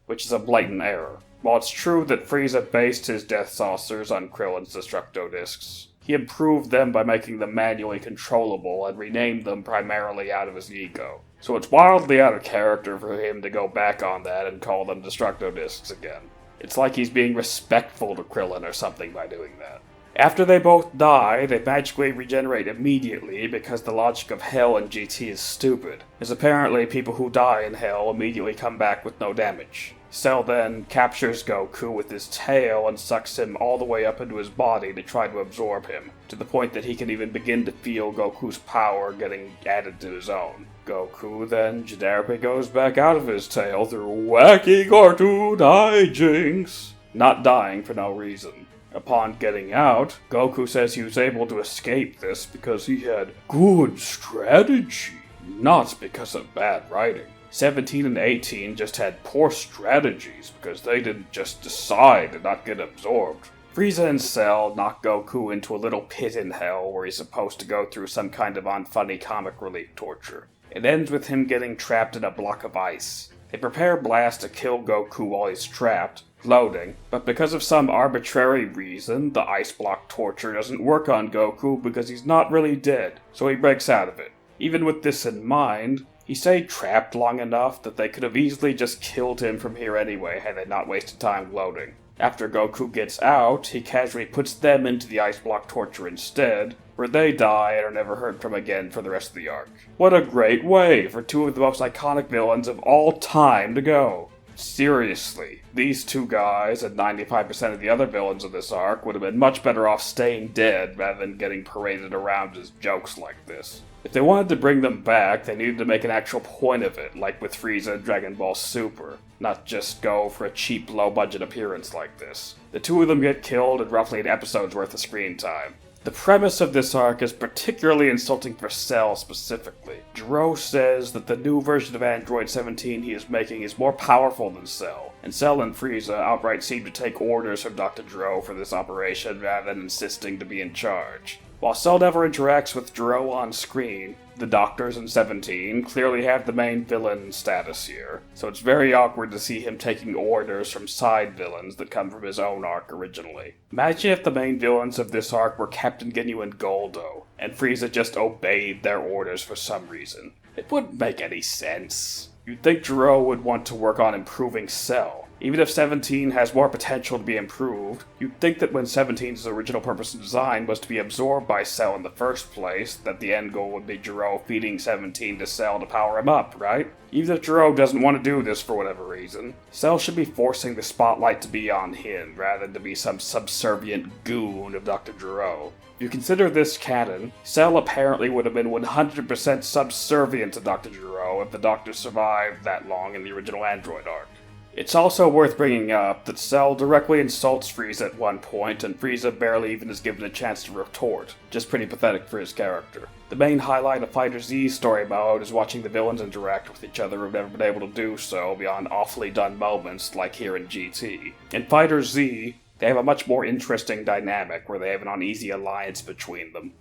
Which is a blatant error. While it's true that Frieza based his Death Saucers on Krillin's Destructo Discs, he improved them by making them manually controllable and renamed them primarily out of his ego. So it's wildly out of character for him to go back on that and call them Destructo Discs again. It's like he's being respectful to Krillin or something by doing that. After they both die, they magically regenerate immediately because the logic of Hell and GT is stupid, as apparently people who die in Hell immediately come back with no damage. Cell then captures Goku with his tail and sucks him all the way up into his body to try to absorb him, to the point that he can even begin to feel Goku's power getting added to his own. Goku then generically goes back out of his tail through wacky cartoon hijinks, not dying for no reason. Upon getting out, Goku says he was able to escape this because he had good strategy, not because of bad writing. 17 and 18 just had poor strategies because they didn't just decide to not get absorbed. Frieza and Cell knock Goku into a little pit in Hell where he's supposed to go through some kind of unfunny comic relief torture. It ends with him getting trapped in a block of ice. They prepare Blast to kill Goku while he's trapped, loading, but because of some arbitrary reason, the ice block torture doesn't work on Goku because he's not really dead, so he breaks out of it. Even with this in mind, he stayed trapped long enough that they could have easily just killed him from here anyway had they not wasted time loading. After Goku gets out, he casually puts them into the ice block torture instead, where they die and are never heard from again for the rest of the arc. What a great way for two of the most iconic villains of all time to go! Seriously, these two guys and 95% of the other villains of this arc would have been much better off staying dead rather than getting paraded around as jokes like this. If they wanted to bring them back, they needed to make an actual point of it, like with Frieza and Dragonball Super, not just go for a cheap, low-budget appearance like this. The two of them get killed in roughly an episode's worth of screen time. The premise of this arc is particularly insulting for Cell specifically. Gero says that the new version of Android 17 he is making is more powerful than Cell, and Cell and Frieza outright seem to take orders from Dr. Gero for this operation rather than insisting to be in charge. While Cell never interacts with Gero on screen, the Doctors in 17 clearly have the main villain status here, so it's very awkward to see him taking orders from side villains that come from his own arc originally. Imagine if the main villains of this arc were Captain Ginyu and Goldo, and Frieza just obeyed their orders for some reason. It wouldn't make any sense. You'd think Gero would want to work on improving Cell. Even if 17 has more potential to be improved, you'd think that when 17's original purpose and design was to be absorbed by Cell in the first place, that the end goal would be Gero feeding 17 to Cell to power him up, right? Even if Gero doesn't want to do this for whatever reason, Cell should be forcing the spotlight to be on him, rather than to be some subservient goon of Dr. Gero. If you consider this canon, Cell apparently would have been 100% subservient to Dr. Gero if the Doctor survived that long in the original Android arc. It's also worth bringing up that Cell directly insults Frieza at one point, and Frieza barely even is given a chance to retort. Just pretty pathetic for his character. The main highlight of Fighter Z's story mode is watching the villains interact with each other who've never been able to do so beyond awfully done moments like here in GT. In Fighter Z, they have a much more interesting dynamic where they have an uneasy alliance between them.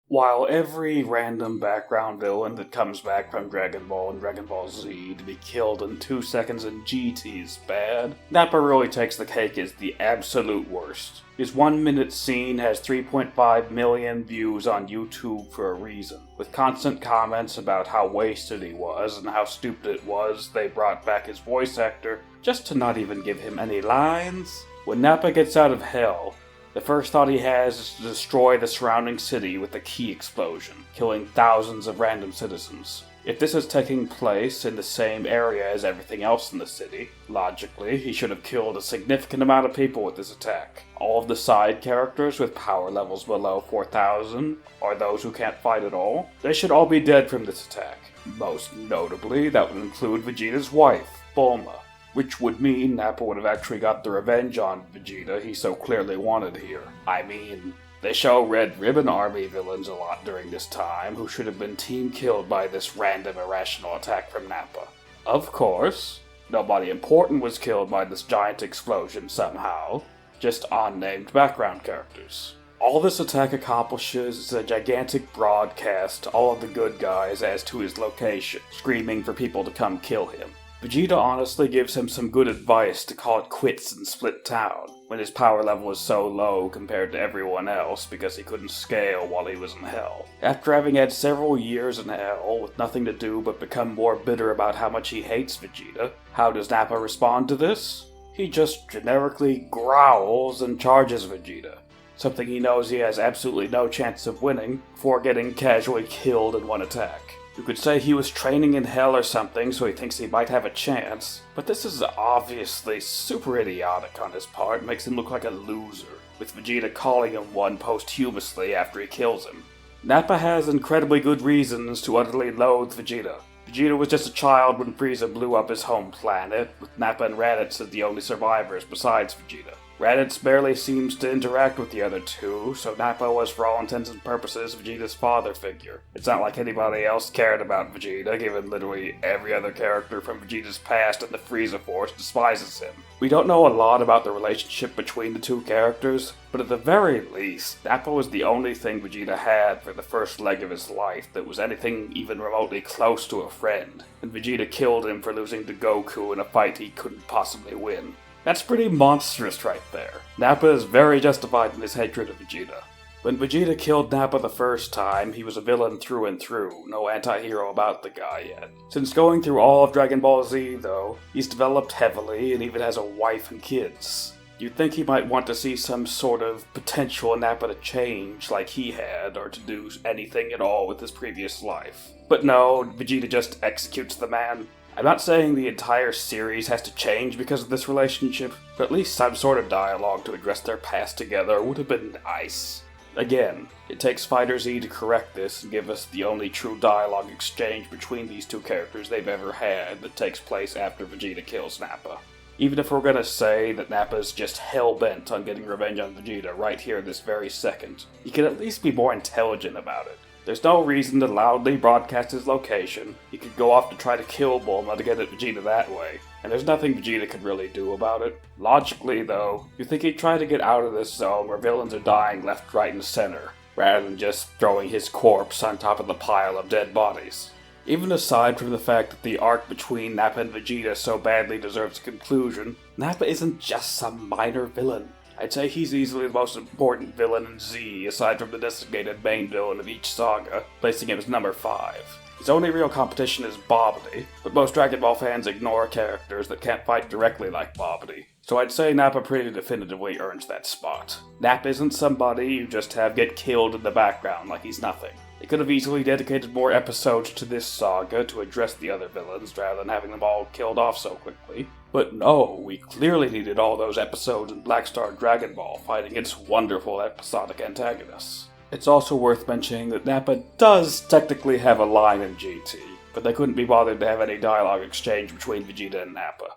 While every random background villain that comes back from Dragon Ball and Dragon Ball Z to be killed in 2 seconds in GT is bad, Nappa really takes the cake as the absolute worst. His 1-minute scene has 3.5 million views on YouTube for a reason, with constant comments about how wasted he was and how stupid it was they brought back his voice actor just to not even give him any lines. When Nappa gets out of hell, the first thought he has is to destroy the surrounding city with a key explosion, killing thousands of random citizens. If this is taking place in the same area as everything else in the city, logically, he should have killed a significant amount of people with this attack. All of the side characters with power levels below 4,000, or those who can't fight at all, they should all be dead from this attack. Most notably, that would include Vegeta's wife, Bulma. Which would mean Nappa would have actually got the revenge on Vegeta he so clearly wanted here. I mean, they show Red Ribbon Army villains a lot during this time who should have been team killed by this random irrational attack from Nappa. Of course, nobody important was killed by this giant explosion somehow, just unnamed background characters. All this attack accomplishes is a gigantic broadcast to all of the good guys as to his location, screaming for people to come kill him. Vegeta honestly gives him some good advice to call it quits and split town, when his power level was so low compared to everyone else because he couldn't scale while he was in hell. After having had several years in hell with nothing to do but become more bitter about how much he hates Vegeta, how does Nappa respond to this? He just generically growls and charges Vegeta, something he knows he has absolutely no chance of winning, before getting casually killed in one attack. You could say he was training in hell or something, so he thinks he might have a chance, but this is obviously super idiotic on his part, makes him look like a loser, with Vegeta calling him one posthumously after he kills him. Nappa has incredibly good reasons to utterly loathe Vegeta. Vegeta was just a child when Frieza blew up his home planet, with Nappa and Raditz as the only survivors besides Vegeta. Raditz barely seems to interact with the other two, so Nappa was for all intents and purposes Vegeta's father figure. It's not like anybody else cared about Vegeta, given literally every other character from Vegeta's past in the Frieza Force despises him. We don't know a lot about the relationship between the two characters, but at the very least, Nappa was the only thing Vegeta had for the first leg of his life that was anything even remotely close to a friend, and Vegeta killed him for losing to Goku in a fight he couldn't possibly win. That's pretty monstrous right there. Nappa is very justified in his hatred of Vegeta. When Vegeta killed Nappa the first time, he was a villain through and through, no anti-hero about the guy yet. Since going through all of Dragon Ball Z, though, he's developed heavily and even has a wife and kids. You'd think he might want to see some sort of potential in Nappa to change like he had, or to do anything at all with his previous life. But no, Vegeta just executes the man. I'm not saying the entire series has to change because of this relationship, but at least some sort of dialogue to address their past together would have been nice. Again, it takes Fighter Z to correct this and give us the only true dialogue exchange between these two characters they've ever had that takes place after Vegeta kills Nappa. Even if we're gonna say that Nappa's just hell-bent on getting revenge on Vegeta right here this very second, he could at least be more intelligent about it. There's no reason to loudly broadcast his location. He could go off to try to kill Bulma to get at Vegeta that way, and there's nothing Vegeta could really do about it. Logically, though, you think he'd try to get out of this zone where villains are dying left, right, and center, rather than just throwing his corpse on top of the pile of dead bodies. Even aside from the fact that the arc between Nappa and Vegeta so badly deserves a conclusion, Nappa isn't just some minor villain. I'd say he's easily the most important villain in Z, aside from the designated main villain of each saga, placing him as number 5. His only real competition is Babidi, but most Dragon Ball fans ignore characters that can't fight directly like Babidi, so I'd say Nappa pretty definitively earns that spot. Nappa isn't somebody you just have get killed in the background like he's nothing. They could have easily dedicated more episodes to this saga to address the other villains rather than having them all killed off so quickly. But no, we clearly needed all those episodes in Black Star Dragon Ball fighting its wonderful episodic antagonists. It's also worth mentioning that Nappa does technically have a line in GT, but they couldn't be bothered to have any dialogue exchange between Vegeta and Nappa.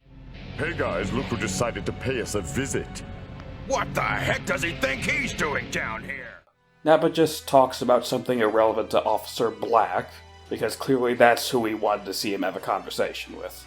Hey guys, look who decided to pay us a visit. What the heck does he think he's doing down here? Nappa just talks about something irrelevant to Officer Black, because clearly that's who he wanted to see him have a conversation with.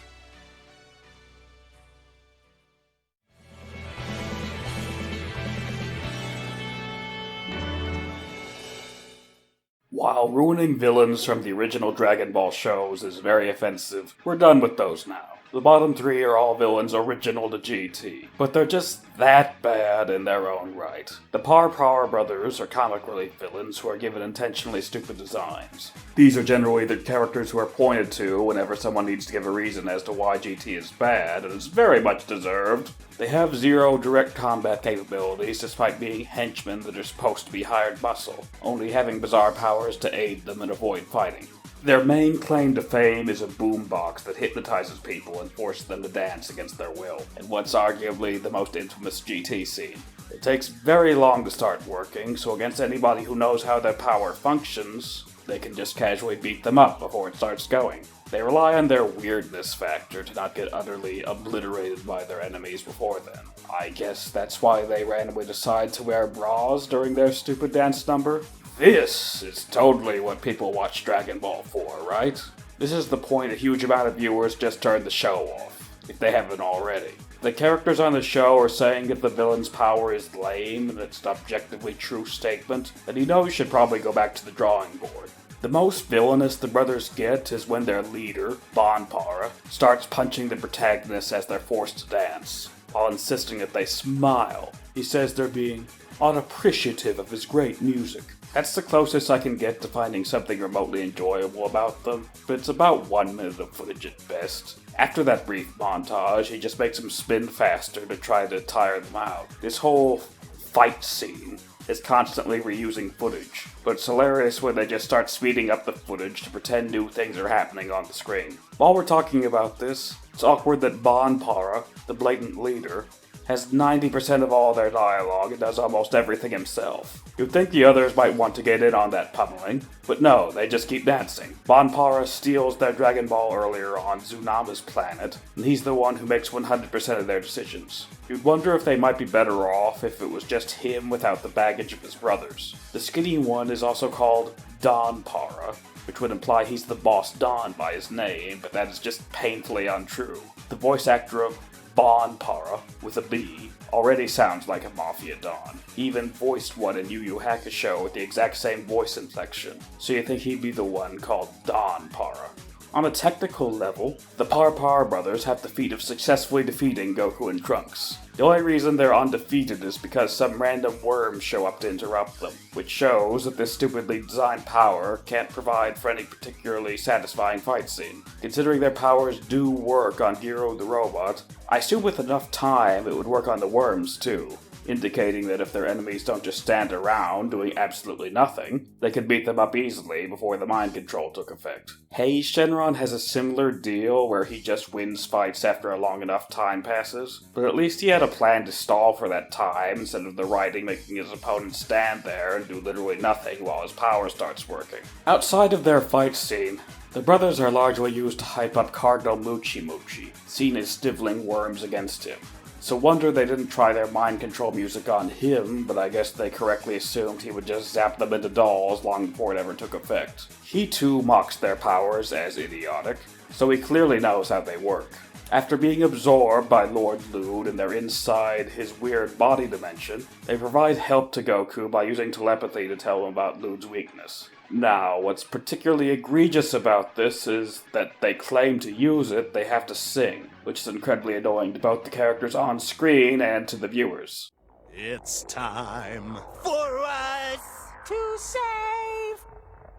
While ruining villains from the original Dragon Ball shows is very offensive, we're done with those now. The bottom 3 are all villains original to GT, but they're just that bad in their own right. The Power brothers are comic relief villains who are given intentionally stupid designs. These are generally the characters who are pointed to whenever someone needs to give a reason as to why GT is bad, and it's very much deserved. They have zero direct combat capabilities despite being henchmen that are supposed to be hired muscle, only having bizarre powers to aid them and avoid fighting. Their main claim to fame is a boombox that hypnotizes people and forces them to dance against their will, in what's arguably the most infamous GT scene. It takes very long to start working, so against anybody who knows how their power functions, they can just casually beat them up before it starts going. They rely on their weirdness factor to not get utterly obliterated by their enemies before then. I guess that's why they randomly decide to wear bras during their stupid dance number. This is totally what people watch Dragon Ball for, right? This is the point a huge amount of viewers just turned the show off, if they haven't already. The characters on the show are saying if the villain's power is lame and it's an objectively true statement, then you know you should probably go back to the drawing board. The most villainous the brothers get is when their leader, Banpara, starts punching the protagonists as they're forced to dance, while insisting that they smile. He says they're being unappreciative of his great music. That's the closest I can get to finding something remotely enjoyable about them, but it's about 1 minute of footage at best. After that brief montage, he just makes them spin faster to try to tire them out. This whole fight scene is constantly reusing footage, but it's hilarious when they just start speeding up the footage to pretend new things are happening on the screen. While we're talking about this, it's awkward that Banpara, the blatant leader, has 90% of all their dialogue and does almost everything himself. You'd think the others might want to get in on that pummeling, but no, they just keep dancing. Banpara steals their Dragon Ball earlier on Zoonama's planet, and he's the one who makes 100% of their decisions. You'd wonder if they might be better off if it was just him without the baggage of his brothers. The skinny one is also called Donpara, which would imply he's the boss Don by his name, but that is just painfully untrue. The voice actor of Banpara, with a B, already sounds like a Mafia Don. He even voiced one in Yu Yu Hakusho with the exact same voice inflection, so you think he'd be the one called Donpara. On a technical level, the Power brothers have the feat of successfully defeating Goku and Trunks. The only reason they're undefeated is because some random worms show up to interrupt them, which shows that this stupidly designed power can't provide for any particularly satisfying fight scene. Considering their powers do work on Gero the robot, I assume with enough time it would work on the worms too, indicating that if their enemies don't just stand around doing absolutely nothing, they could beat them up easily before the mind control took effect. Hey, Shenron has a similar deal where he just wins fights after a long enough time passes, but at least he had a plan to stall for that time instead of the writing making his opponent stand there and do literally nothing while his power starts working. Outside of their fight scene, the brothers are largely used to hype up Cardinal Muchi, seen as stiveling worms against him. So wonder they didn't try their mind control music on him, but I guess they correctly assumed he would just zap them into dolls long before it ever took effect. He too mocks their powers as idiotic, so he clearly knows how they work. After being absorbed by Lord Luud and they're inside his weird body dimension, they provide help to Goku by using telepathy to tell him about Luud's weakness. Now, what's particularly egregious about this is that they claim to use it, they have to sing, which is incredibly annoying to both the characters on screen and to the viewers. It's time for us to save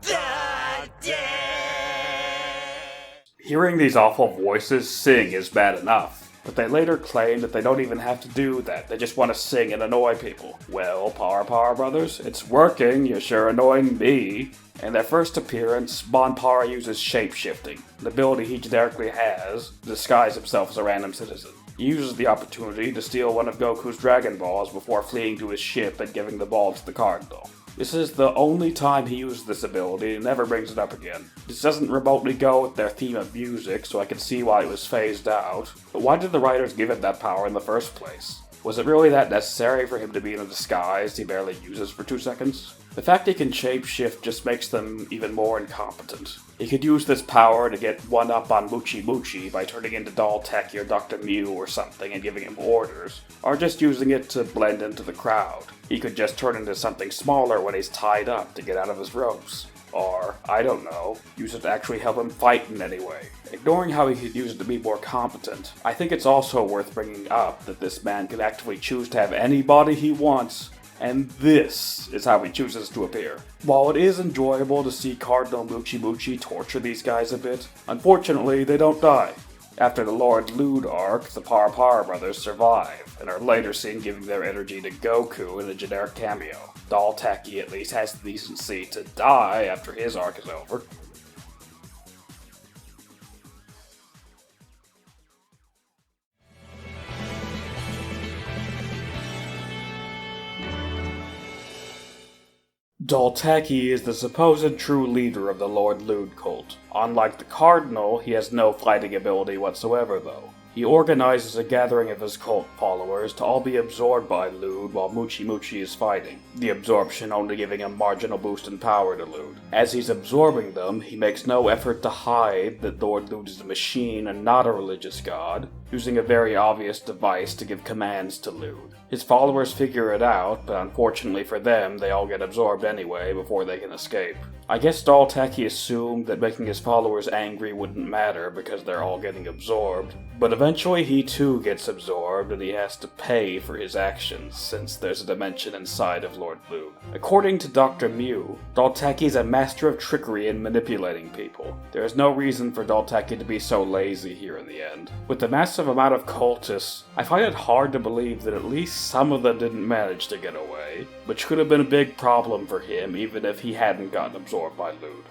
the day. Hearing these awful voices sing is bad enough, but they later claim that they don't even have to do that, they just want to sing and annoy people. Well, Power brothers, it's working, you're sure annoying me. In their first appearance, Bonpara uses shape-shifting, an ability he generically has to disguise himself as a random citizen. He uses the opportunity to steal one of Goku's Dragon Balls before fleeing to his ship and giving the ball to the Cardinal. This is the only time he uses this ability and never brings it up again. This doesn't remotely go with their theme of music, so I can see why it was phased out. But why did the writers give him that power in the first place? Was it really that necessary for him to be in a disguise he barely uses for 2 seconds? The fact he can shapeshift just makes them even more incompetent. He could use this power to get one up on Muchi by turning into Dolltaki or Dr. Myuu or something and giving him orders, or just using it to blend into the crowd. He could just turn into something smaller when he's tied up to get out of his ropes. Or, I don't know, use it to actually help him fight in any way. Ignoring how he could use it to be more competent, I think it's also worth bringing up that this man can actively choose to have any body he wants, and this is how he chooses to appear. While it is enjoyable to see Cardinal Muchi torture these guys a bit, unfortunately they don't die. After the Lord Luud arc, the Power brothers survive, and are later seen giving their energy to Goku in a generic cameo. Dolltaki at least has the decency to die after his arc is over. Dolltaki is the supposed true leader of the Lord Luud cult. Unlike the Cardinal, he has no fighting ability whatsoever though. He organizes a gathering of his cult followers to all be absorbed by Luud while Muchi is fighting, the absorption only giving a marginal boost in power to Luud. As he's absorbing them, he makes no effort to hide that Lord Luud is a machine and not a religious god, using a very obvious device to give commands to Luud. His followers figure it out, but unfortunately for them, they all get absorbed anyway before they can escape. I guess Dolltaki assumed that making his followers angry wouldn't matter because they're all getting absorbed, but eventually he too gets absorbed and he has to pay for his actions since there's a dimension inside of Lord Luud. According to Dr. Myuu, Dolltaki is a master of trickery and manipulating people. There is no reason for Dolltaki to be so lazy here in the end. With the massive amount of cultists, I find it hard to believe that at least some of them didn't manage to get away, which could have been a big problem for him even if he hadn't gotten absorbed by Luud.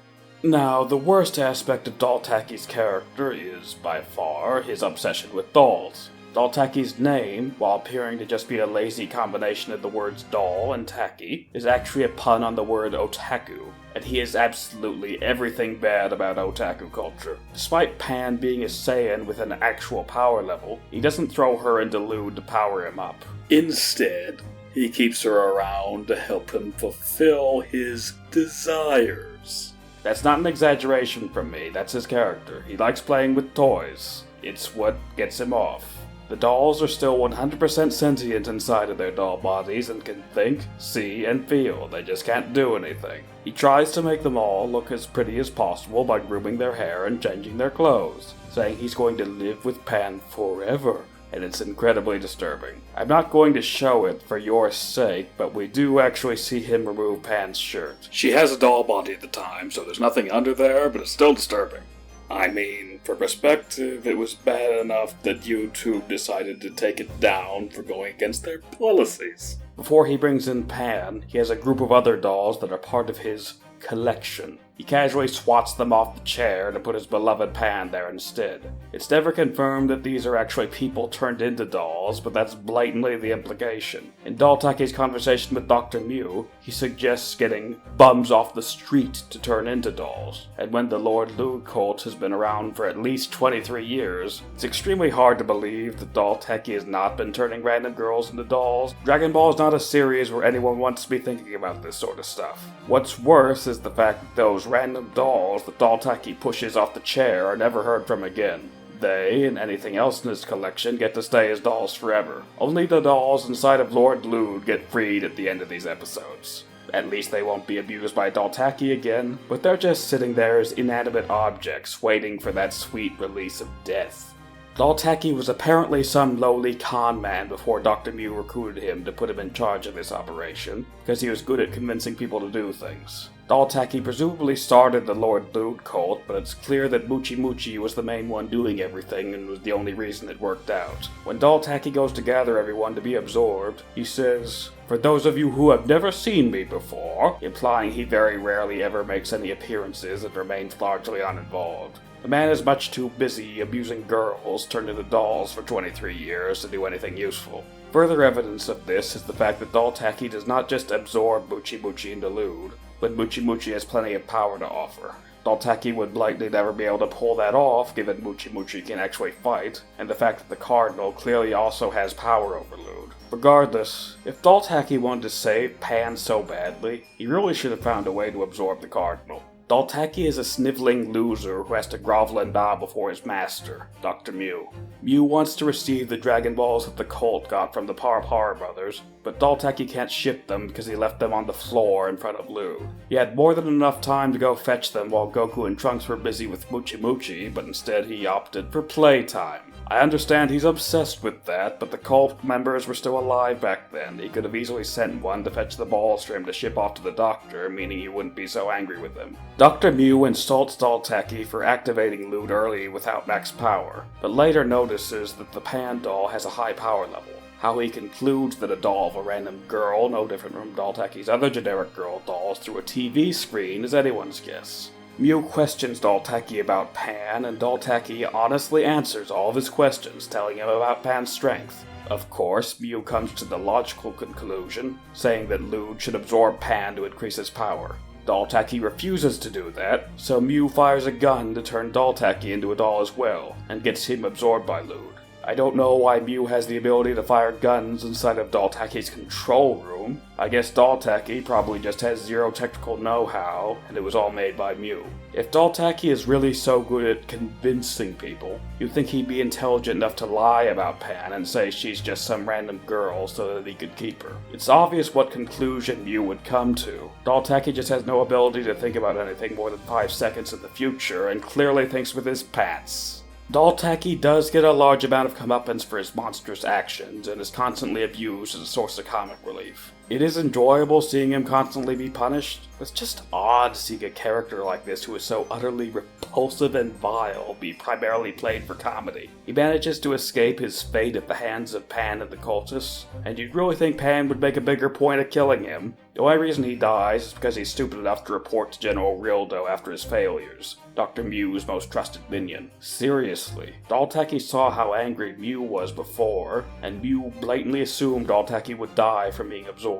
Now, the worst aspect of Dolltaki's character is, by far, his obsession with dolls. Dolltaki's name, while appearing to just be a lazy combination of the words doll and taki, is actually a pun on the word otaku, and he is absolutely everything bad about otaku culture. Despite Pan being a Saiyan with an actual power level, he doesn't throw her into Luud to power him up. Instead, he keeps her around to help him fulfill his desires. That's not an exaggeration from me, that's his character. He likes playing with toys. It's what gets him off. The dolls are still 100% sentient inside of their doll bodies and can think, see, and feel. They just can't do anything. He tries to make them all look as pretty as possible by grooming their hair and changing their clothes, saying he's going to live with Pan forever, and it's incredibly disturbing. I'm not going to show it for your sake, but we do actually see him remove Pan's shirt. She has a doll body at the time, so there's nothing under there, but it's still disturbing. I mean, for perspective, it was bad enough that YouTube decided to take it down for going against their policies. Before he brings in Pan, he has a group of other dolls that are part of his collection. He casually swats them off the chair to put his beloved Pan there instead. It's never confirmed that these are actually people turned into dolls, but that's blatantly the implication. In Dolltaki's conversation with Dr. Myuu, he suggests getting bums off the street to turn into dolls. And when the Lord Luud cult has been around for at least 23 years, it's extremely hard to believe that Dolltaki has not been turning random girls into dolls. Dragon Ball is not a series where anyone wants to be thinking about this sort of stuff. What's worse is the fact that those random dolls that Dolltaki pushes off the chair are never heard from again. They, and anything else in his collection, get to stay as dolls forever. Only the dolls inside of Lord Luud get freed at the end of these episodes. At least they won't be abused by Dolltaki again, but they're just sitting there as inanimate objects, waiting for that sweet release of death. Dolltaki was apparently some lowly con man before Dr. Myuu recruited him to put him in charge of this operation, because he was good at convincing people to do things. Dolltaki presumably started the Lord Luud cult, but it's clear that Muchi Muchi was the main one doing everything and was the only reason it worked out. When Dolltaki goes to gather everyone to be absorbed, he says, "For those of you who have never seen me before," implying he very rarely ever makes any appearances and remains largely uninvolved. The man is much too busy abusing girls turned into dolls for 23 years to do anything useful. Further evidence of this is the fact that Dolltaki does not just absorb Muchi Muchi into Luud, but Muchi Muchi has plenty of power to offer. Dolltaki would likely never be able to pull that off, given Muchi Muchi can actually fight, and the fact that the Cardinal clearly also has power over Luud. Regardless, if Dolltaki wanted to save Pan so badly, he really should have found a way to absorb the Cardinal. Dolltaki is a sniveling loser who has to grovel and bow before his master, Dr. Myuu. Myuu wants to receive the Dragon Balls that the cult got from the Parapara brothers, but Dolltaki can't ship them because he left them on the floor in front of Luud. He had more than enough time to go fetch them while Goku and Trunks were busy with Muchi Muchi, but instead he opted for playtime. I understand he's obsessed with that, but the cult members were still alive back then. He could have easily sent one to fetch the balls for him to ship off to the doctor, meaning he wouldn't be so angry with him. Dr. Myuu insults Dolltaki for activating Luud early without max power, but later notices that the Pan doll has a high power level. How he concludes that a doll of a random girl, no different from Dolltaki's other generic girl dolls, through a TV screen is anyone's guess. Myuu questions Dolltaki about Pan, and Dolltaki honestly answers all of his questions, telling him about Pan's strength. Of course, Myuu comes to the logical conclusion, saying that Luud should absorb Pan to increase his power. Dolltaki refuses to do that, so Myuu fires a gun to turn Dolltaki into a doll as well, and gets him absorbed by Luud. I don't know why Myuu has the ability to fire guns inside of Dolltaki's control room. I guess Dolltaki probably just has zero technical know-how, and it was all made by Myuu. If Dolltaki is really so good at convincing people, you'd think he'd be intelligent enough to lie about Pan and say she's just some random girl so that he could keep her. It's obvious what conclusion Myuu would come to. Dolltaki just has no ability to think about anything more than 5 seconds in the future, and clearly thinks with his pants. Dolltaki does get a large amount of comeuppance for his monstrous actions, and is constantly abused as a source of comic relief. It is enjoyable seeing him constantly be punished, but it's just odd seeing a character like this who is so utterly repulsive and vile be primarily played for comedy. He manages to escape his fate at the hands of Pan and the cultists, and you'd really think Pan would make a bigger point of killing him. The only reason he dies is because he's stupid enough to report to General Rildo after his failures, Dr. Myuu's most trusted minion. Seriously, Dolltaki saw how angry Myuu was before, and Myuu blatantly assumed Dolltaki would die from being absorbed.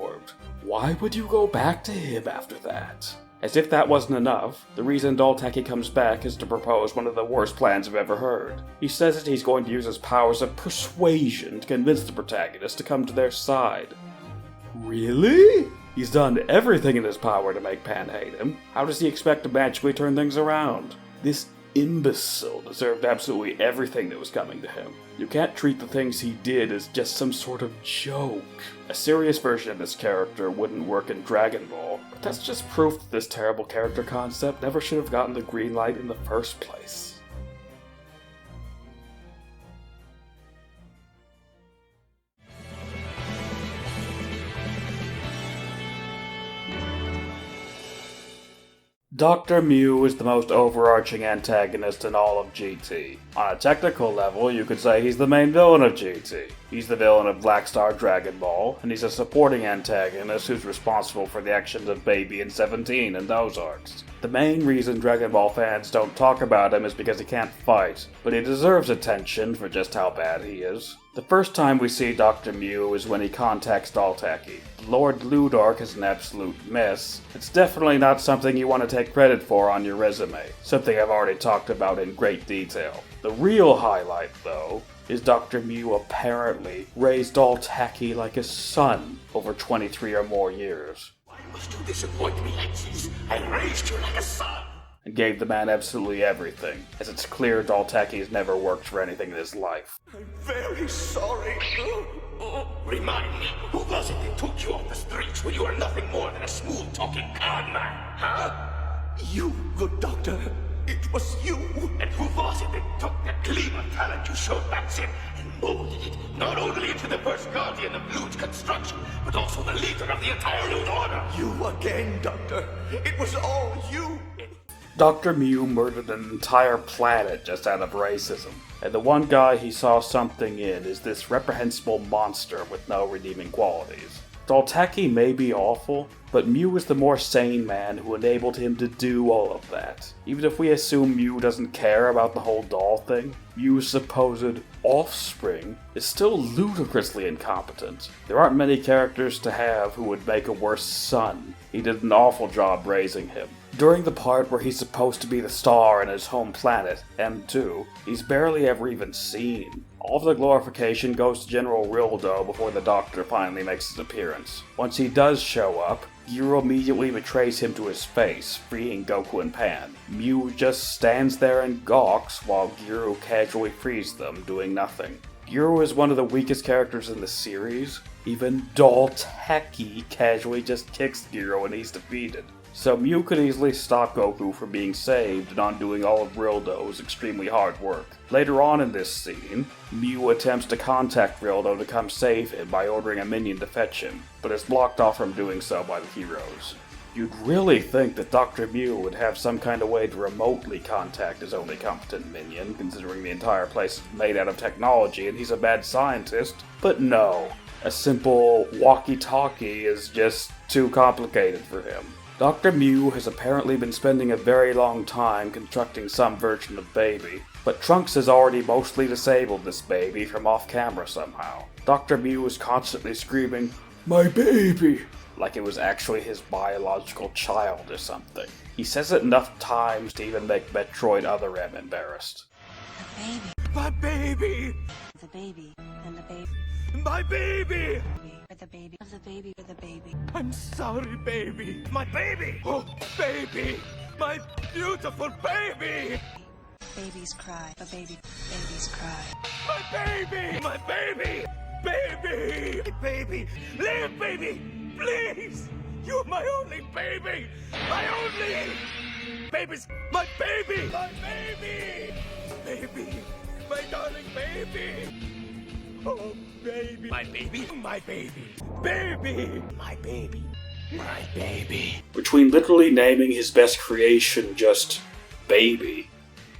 Why would you go back to him after that? As if that wasn't enough, the reason Dolltaki comes back is to propose one of the worst plans I've ever heard. He says that he's going to use his powers of persuasion to convince the protagonist to come to their side. Really? He's done everything in his power to make Pan hate him. How does he expect to magically turn things around? This imbecile deserved absolutely everything that was coming to him. You can't treat the things he did as just some sort of joke. A serious version of this character wouldn't work in Dragon Ball, but that's just proof that this terrible character concept never should have gotten the green light in the first place. Dr. Myuu is the most overarching antagonist in all of GT. On a technical level, you could say he's the main villain of GT. He's the villain of Black Star Dragon Ball, and he's a supporting antagonist who's responsible for the actions of Baby and 17 in those arcs. The main reason Dragon Ball fans don't talk about him is because he can't fight, but he deserves attention for just how bad he is. The first time we see Dr. Myuu is when he contacts Dolltaki. The Lord Luud arc is an absolute mess. It's definitely not something you want to take credit for on your resume, something I've already talked about in great detail. The real highlight, though, is Dr. Myuu apparently raised Dolltaki like a son over 23 or more years. Why must you disappoint me like this? I raised you like a son. And gave the man absolutely everything, as it's clear Dolltaki has never worked for anything in his life. I'm very sorry. Remind me, who was it that took you off the streets when you were nothing more than a smooth-talking con man, huh? You, good doctor. It was you. And who was it that took that gleam of talent you showed back then and molded it not only into the first guardian of Luud's construction, but also the leader of the entire Luud order? You again, Doctor. It was all you. Dr. Myuu murdered an entire planet just out of racism, and the one guy he saw something in is this reprehensible monster with no redeeming qualities. Dolltaki may be awful, but Myuu is the more sane man who enabled him to do all of that. Even if we assume Myuu doesn't care about the whole doll thing, Myuu's supposed offspring is still ludicrously incompetent. There aren't many characters to have who would make a worse son. He did an awful job raising him. During the part where he's supposed to be the star in his home planet, M2, he's barely ever even seen. All of the glorification goes to General Rildo before the Doctor finally makes his appearance. Once he does show up, Gero immediately betrays him to his face, freeing Goku and Pan. Myuu just stands there and gawks while Gero casually frees them, doing nothing. Gero is one of the weakest characters in the series. Even Dolltaki casually just kicks Gero and he's defeated. So Myuu could easily stop Goku from being saved and undoing all of Rildo's extremely hard work. Later on in this scene, Myuu attempts to contact Rildo to come save him by ordering a minion to fetch him, but is blocked off from doing so by the heroes. You'd really think that Dr. Myuu would have some kind of way to remotely contact his only competent minion, considering the entire place is made out of technology and he's a bad scientist, but no. A simple walkie-talkie is just too complicated for him. Dr. Myuu has apparently been spending a very long time constructing some version of Baby, but Trunks has already mostly disabled this baby from off-camera somehow. Dr. Myuu is constantly screaming, "My baby!" like it was actually his biological child or something. He says it enough times to even make Metroid Other M embarrassed. The baby. My baby! The baby. And the baby. My baby! For the baby. Of the baby. For the baby. I'm sorry, baby. My baby! Oh, baby! My beautiful baby! Babies cry. The baby. Babies cry. My baby! My baby! Baby! Baby! Live, baby! Please! You're my only baby! My only! Baby's my baby! My baby! Baby! My darling baby! Oh, baby! My baby! My baby! Baby! My baby! My baby! Between literally naming his best creation just Baby,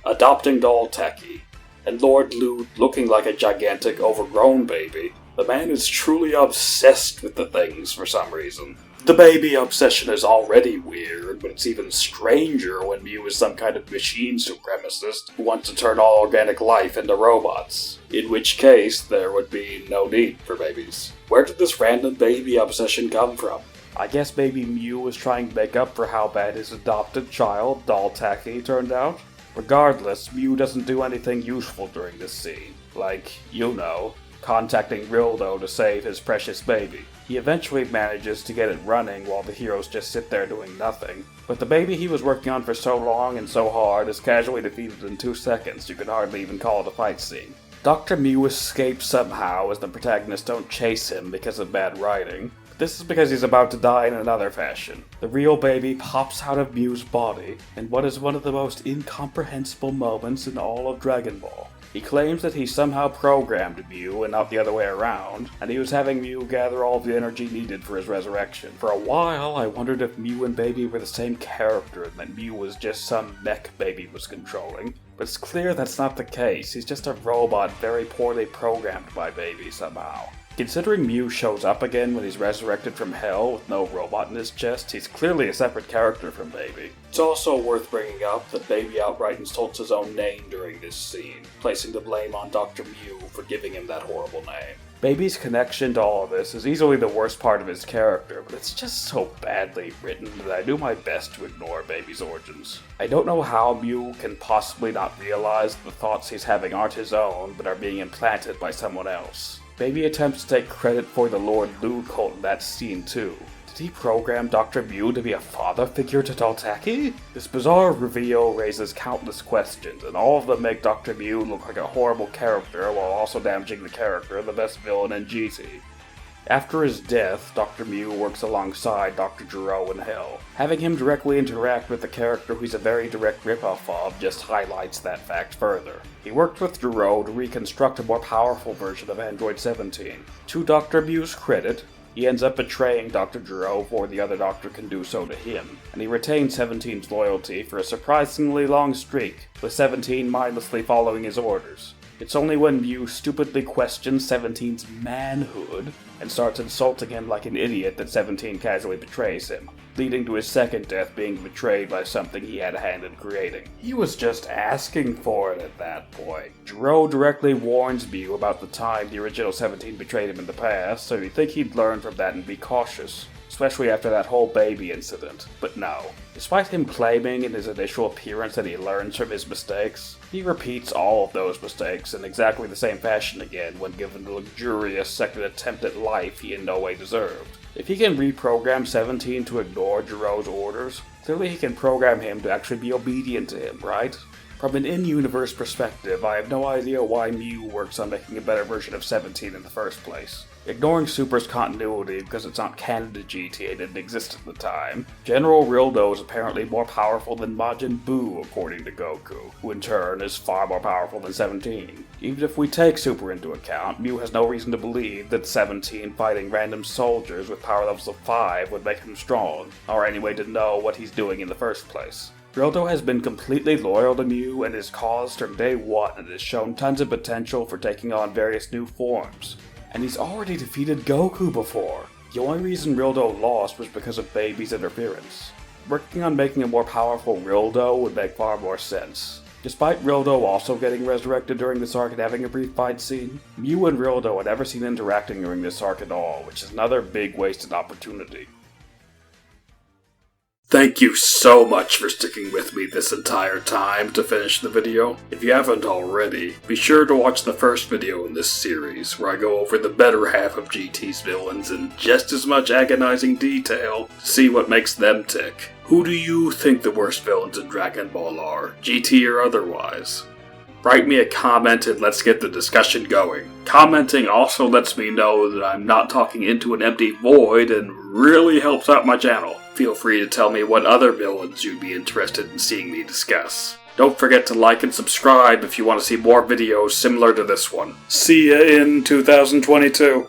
adopting Dolltaki, and Lord Luud looking like a gigantic overgrown baby, the man is truly obsessed with the things for some reason. The baby obsession is already weird, but it's even stranger when Myuu is some kind of machine supremacist who wants to turn all organic life into robots. In which case, there would be no need for babies. Where did this random baby obsession come from? I guess maybe Myuu was trying to make up for how bad his adopted child, Dolltaki, turned out? Regardless, Myuu doesn't do anything useful during this scene. Like, you know, contacting Rildo to save his precious baby. He eventually manages to get it running while the heroes just sit there doing nothing. But the baby he was working on for so long and so hard is casually defeated in 2 seconds. You could hardly even call it a fight scene. Dr. Myuu escapes somehow as the protagonists don't chase him because of bad writing. This is because he's about to die in another fashion. The real baby pops out of Myuu's body in what is one of the most incomprehensible moments in all of Dragon Ball. He claims that he somehow programmed Myuu and not the other way around, and he was having Myuu gather all the energy needed for his resurrection. For a while, I wondered if Myuu and Baby were the same character and that Myuu was just some mech Baby was controlling. But it's clear that's not the case. He's just a robot very poorly programmed by Baby somehow. Considering Myuu shows up again when he's resurrected from hell with no robot in his chest, he's clearly a separate character from Baby. It's also worth bringing up that Baby outright insults his own name during this scene, placing the blame on Dr. Myuu for giving him that horrible name. Baby's connection to all of this is easily the worst part of his character, but it's just so badly written that I do my best to ignore Baby's origins. I don't know how Myuu can possibly not realize that the thoughts he's having aren't his own, but are being implanted by someone else. Baby attempts to take credit for the Lord Luud cult in that scene too. Did he program Dr. Myuu to be a father figure to Dolltaki? This bizarre reveal raises countless questions, and all of them make Dr. Myuu look like a horrible character while also damaging the character of the best villain in GT. After his death, Dr. Myuu works alongside Dr. Gero in Hell. Having him directly interact with the character who he's a very direct ripoff of just highlights that fact further. He worked with Gero to reconstruct a more powerful version of Android 17. To Dr. Myuu's credit, he ends up betraying Dr. Gero before the other doctor can do so to him, and he retains 17's loyalty for a surprisingly long streak, with 17 mindlessly following his orders. It's only when Myuu stupidly questions 17's manhood and starts insulting him like an idiot that 17 casually betrays him, leading to his second death being betrayed by something he had a hand in creating. He was just asking for it at that point. Gero directly warns Myuu about the time the original 17 betrayed him in the past, so you'd think he'd learn from that and be cautious, especially after that whole baby incident. But no. Despite him claiming in his initial appearance that he learns from his mistakes, he repeats all of those mistakes in exactly the same fashion again when given the luxurious second attempt at life he in no way deserved. If he can reprogram 17 to ignore Gero's orders, clearly he can program him to actually be obedient to him, right? From an in-universe perspective, I have no idea why Myuu works on making a better version of 17 in the first place. Ignoring Super's continuity because it's not canon to GT and didn't exist at the time, General Rildo is apparently more powerful than Majin Buu according to Goku, who in turn is far more powerful than 17. Even if we take Super into account, Myuu has no reason to believe that 17 fighting random soldiers with power levels of 5 would make him strong, or any way to know what he's doing in the first place. Rildo has been completely loyal to Myuu and his cause from day one and has shown tons of potential for taking on various new forms. And he's already defeated Goku before. The only reason Rildo lost was because of Baby's interference. Working on making a more powerful Rildo would make far more sense. Despite Rildo also getting resurrected during this arc and having a brief fight scene, Myuu and Rildo had never seen interacting during this arc at all, which is another big wasted opportunity. Thank you so much for sticking with me this entire time to finish the video. If you haven't already, be sure to watch the first video in this series, where I go over the better half of GT's villains in just as much agonizing detail to see what makes them tick. Who do you think the worst villains in Dragon Ball are, GT or otherwise? Write me a comment and let's get the discussion going. Commenting also lets me know that I'm not talking into an empty void and really helps out my channel. Feel free to tell me what other villains you'd be interested in seeing me discuss. Don't forget to like and subscribe if you want to see more videos similar to this one. See ya in 2022.